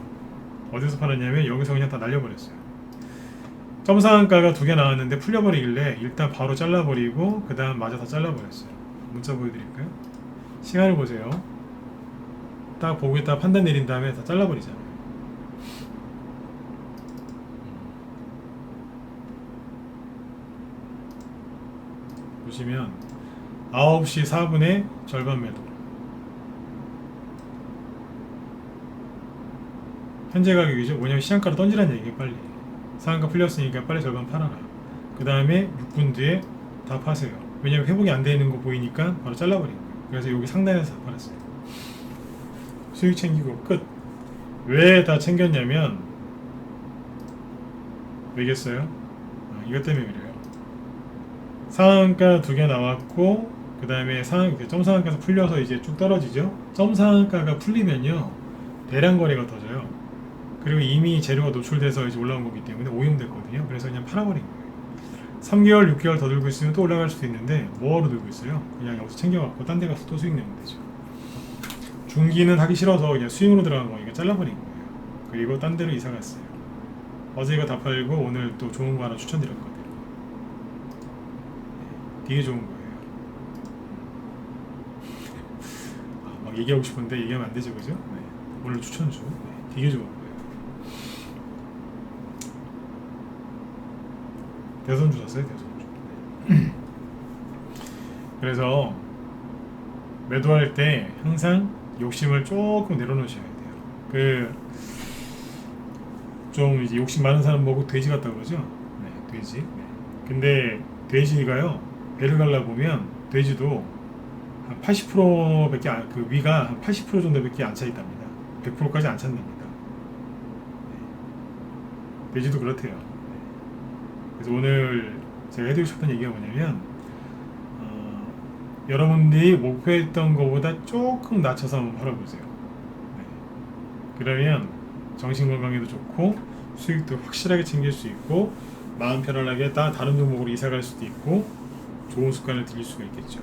어디서 팔았냐면 여기서 그냥 다 날려버렸어요. 점상한가가 2개 나왔는데 풀려버리길래 일단 바로 잘라버리고 그 다음 마저 다 잘라버렸어요. 문자 보여드릴까요? 시간을 보세요. 딱 보고 있다가 판단 내린 다음에 다 잘라버리잖아요. 보시면 9시 4분에 절반 매도. 현재 가격이죠. 뭐냐면 시장가로 던지라는 얘기예요. 빨리 상한가 풀렸으니까 빨리 절반 팔아라. 그 다음에 6분 뒤에 다 파세요. 왜냐면 회복이 안 되는 거 보이니까 바로 잘라버린 거예요. 그래서 여기 상단에서 다 팔았어요. 수익 챙기고 끝. 왜 다 챙겼냐면 왜겠어요? 이것 때문에 그래요. 상한가 2개 나왔고 그 다음에 점상한가에서 풀려서 이제 쭉 떨어지죠. 점상한가가 풀리면요 대량 거래가 터져요. 그리고 이미 재료가 노출돼서 이제 올라온 거기 때문에 오염됐거든요. 그래서 그냥 팔아버린 거예요. 3개월, 6개월 더 들고 있으면 또 올라갈 수도 있는데 뭐하러 들고 있어요? 그냥 여기서 챙겨갖고 딴 데 가서 또 수익 내면 되죠. 중기는 하기 싫어서 그냥 수익으로 들어간 거니까 잘라버린 거예요. 그리고 딴 데로 이사 갔어요. 어제 이거 다 팔고 오늘 또 좋은 거 하나 추천드렸거든요. 되게 좋은 거예요. 막 얘기하고 싶은데 얘기하면 안 되죠, 그죠? 네. 오늘 추천주. 네. 되게 좋은 거예요. 대선주 샀어요, 대선주. 네. 그래서 매도할 때 항상 욕심을 조금 내려놓으셔야 돼요. 좀 이제 욕심 많은 사람 보고 돼지 같다 그러죠? 네, 돼지. 네. 근데 돼지가요, 배를 갈라 보면 돼지도 한 80%밖에 그 위가 한 80% 정도밖에 안 차 있답니다. 100%까지 안 찬답니다. 네. 돼지도 그렇대요. 네. 그래서 오늘 제가 해드리고 싶은 얘기가 뭐냐면 여러분들이 목표했던 것보다 조금 낮춰서 한번 팔아보세요. 네. 그러면 정신건강에도 좋고 수익도 확실하게 챙길 수 있고 마음 편안하게 다른 종목으로 이사 갈 수도 있고 좋은 습관을 들일 수가 있겠죠.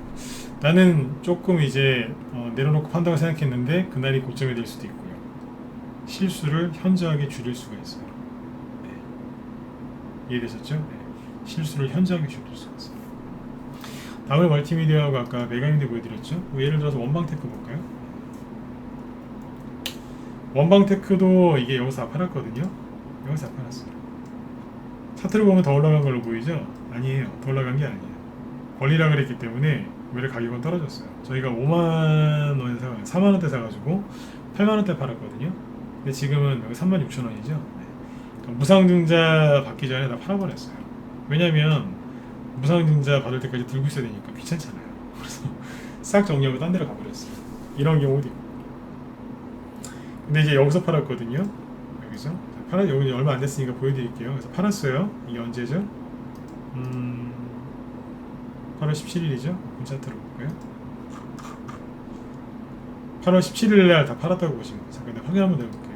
나는 조금 이제 내려놓고 판다고 생각했는데 그날이 고점이 될 수도 있고요. 실수를 현저하게 줄일 수가 있어요. 네. 이해되셨죠? 네. 실수를 현저하게 줄일 수가 있어요. 다음에 멀티미디어하고 아까 메가인드 보여드렸죠. 뭐 예를 들어서 원방테크 볼까요? 원방테크도 이게 여기서 다 팔았거든요. 여기서 다 팔았어요. 차트를 보면 더 올라간 걸로 보이죠? 아니에요. 더 올라간 게 아니에요. 권리라 그랬기 때문에 오히려 가격은 떨어졌어요. 저희가 5만원에 사, 4만원대 사가지고 8만원대 팔았거든요. 근데 지금은 여기 36,000원이죠. 무상증자 받기 전에 다 팔아버렸어요. 왜냐면 무상증자 받을 때까지 들고 있어야 되니까 귀찮잖아요. 그래서 싹 정리하고 딴 데로 가버렸어요. 이런 경우도 있고. 근데 이제 여기서 팔았거든요. 여기서 여기 얼마 안 됐으니까 보여드릴게요. 그래서 팔았어요. 이게 언제죠? 8월 17일이죠. 문자트로 볼까요? 8월 17일 날 다 팔았다고 보시면 돼요. 잠깐 확인 한번 해볼게요.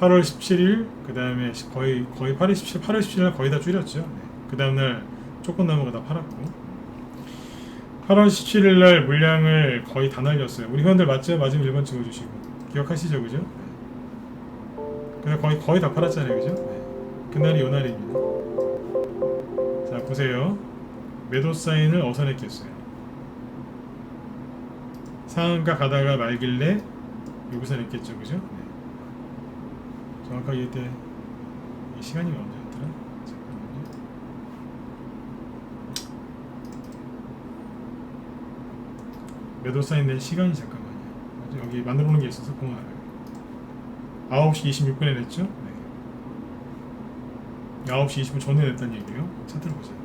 8월 17일, 그 다음에 거의 8월 17일 날 거의 다 줄였죠. 네. 그 다음날 조금 남은 거 다 팔았고, 8월 17일 날 물량을 거의 다 날렸어요. 우리 회원들 맞죠? 맞으면 1번 찍어주시고 기억하시죠, 그죠? 네. 그래서 거의 다 팔았잖아요, 그죠? 네. 그날이 요날입니다. 자 보세요. 매도 사인을 어디서 냈겠어요? 상한가 가다가 말길래 여기서 냈겠죠, 그죠? 네. 정확하게 이때 시간이 언제였더라? 잠깐만요. 매도 사인 낸 시간이 잠깐만요. 여기 만들어 놓은 게 있어서 보면 알아요. 9시 26분에 냈죠? 네. 9시 20분 전에 냈다는 얘기예요. 차트를 보세요.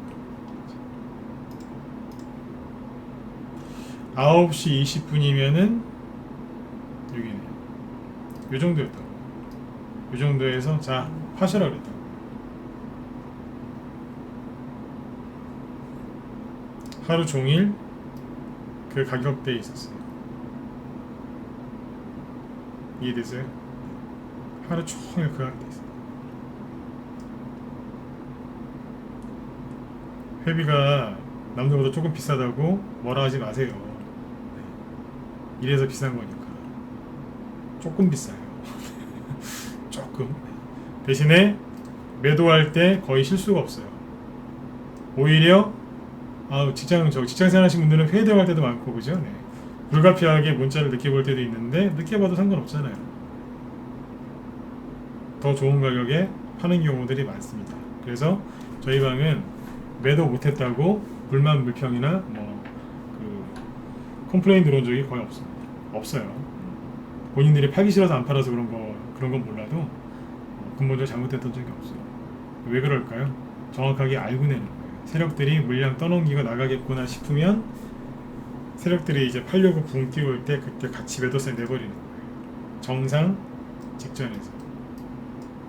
9시 20분이면은 여기네요. 요 정도였다고. 이 정도에서 자 파셔라 그랬다. 하루 종일 그 가격대에 있었어요. 이해되세요? 하루 종일 그 가격대에 있어요. 회비가 남들보다 조금 비싸다고 뭐라 하지 마세요. 네. 이래서 비싼 거니까. 조금 비싸요. 조금. 대신에 매도할 때 거의 실수가 없어요. 오히려 직장 생활 하시는 분들은 회대할 때도 많고, 그죠? 네. 불가피하게 문자를 늦게 볼 때도 있는데 늦게 봐도 상관없잖아요. 더 좋은 가격에 파는 경우들이 많습니다. 그래서 저희 방은 매도 못했다고 불만 불평이나 컴플레인 들어온 적이 거의 없습니다. 없어요. 본인들이 팔기 싫어서 안 팔아서 그런 건 몰라도 근본적으로 잘못했던 적이 없어요. 왜 그럴까요? 정확하게 알고 내는 거예요. 세력들이 물량 떠넘기고 나가겠구나 싶으면 세력들이 이제 팔려고 붕 띄울 때 그때 같이 매도세 내버리는 거예요. 정상 직전에서.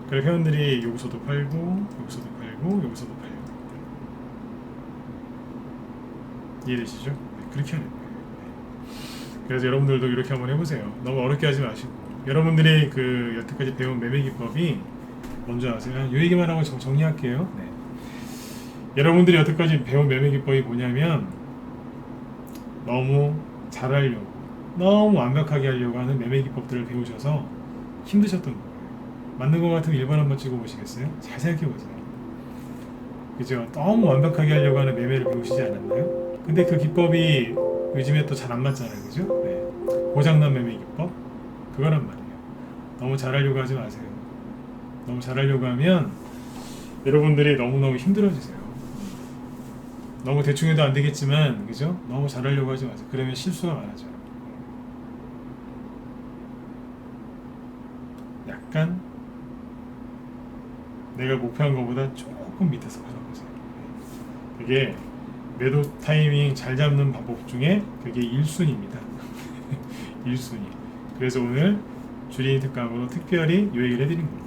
그래서 회원들이 여기서도 팔고 여기서도 팔고 여기서도 팔고. 이해되시죠? 네, 그렇게 하는 거예요. 네. 그래서 여러분들도 이렇게 한번 해보세요. 너무 어렵게 하지 마시고. 여러분들이 그 여태까지 배운 매매 기법이 뭔지 아세요? 이 얘기만 하고 정리할게요. 네. 여러분들이 여태까지 배운 매매 기법이 뭐냐면 너무 잘하려고, 너무 완벽하게 하려고 하는 매매 기법들을 배우셔서 힘드셨던 거예요. 맞는 것 같으면 1번 한번 찍어보시겠어요? 잘 생각해보세요. 그죠? 너무 완벽하게 하려고 하는 매매를 배우시지 않았나요? 근데 그 기법이 요즘에 또 잘 안 맞잖아요. 그죠? 네. 고장난 매매 기법? 그거란 말이에요. 너무 잘하려고 하지 마세요. 너무 잘하려고 하면 여러분들이 너무너무 힘들어지세요. 너무 대충 해도 안 되겠지만, 그죠? 너무 잘하려고 하지 마세요. 그러면 실수가 많아져요. 약간 내가 목표한 것보다 조금 밑에서 팔아보세요. 그게 매도 타이밍 잘 잡는 방법 중에 그게 1순위입니다. 1순위. 그래서 오늘 주린 특강으로 특별히 이 얘기를 해드린 겁니다.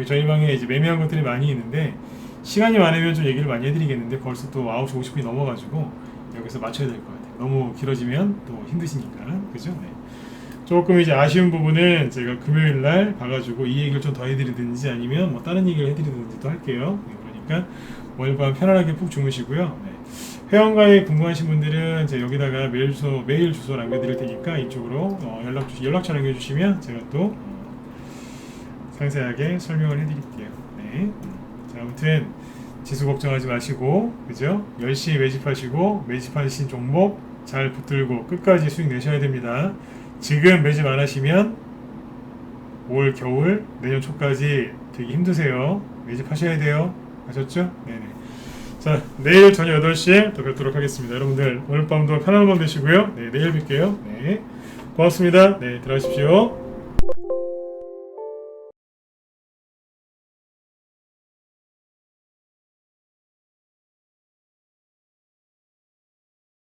저희 방에 이제 매매한 것들이 많이 있는데 시간이 많으면 좀 얘기를 많이 해드리겠는데 벌써 또 9시 50분이 넘어가지고 여기서 맞춰야 될 것 같아요. 너무 길어지면 또 힘드시니까. 그죠? 네. 조금 이제 아쉬운 부분은 제가 금요일 날 봐가지고 이 얘기를 좀 더 해드리든지 아니면 뭐 다른 얘기를 해드리든지도 할게요. 네, 그러니까 오늘 밤 편안하게 푹 주무시고요. 네. 회원가입 궁금하신 분들은 제 여기다가 메일 주소 남겨드릴 테니까 이쪽으로 연락처 남겨주시면 제가 또 상세하게 설명을 해드릴게요. 네. 자, 아무튼 지수 걱정하지 마시고, 그죠? 열심히 매집하시고, 매집하신 종목 잘 붙들고 끝까지 수익 내셔야 됩니다. 지금 매집 안 하시면 올 겨울 내년 초까지 되게 힘드세요. 매집하셔야 돼요. 아셨죠? 네네. 자, 내일 저녁 8시에 또 뵙도록 하겠습니다. 여러분들 오늘 밤도 편안한 밤 되시고요. 네, 내일 뵐게요. 네, 고맙습니다. 네, 들어가십시오.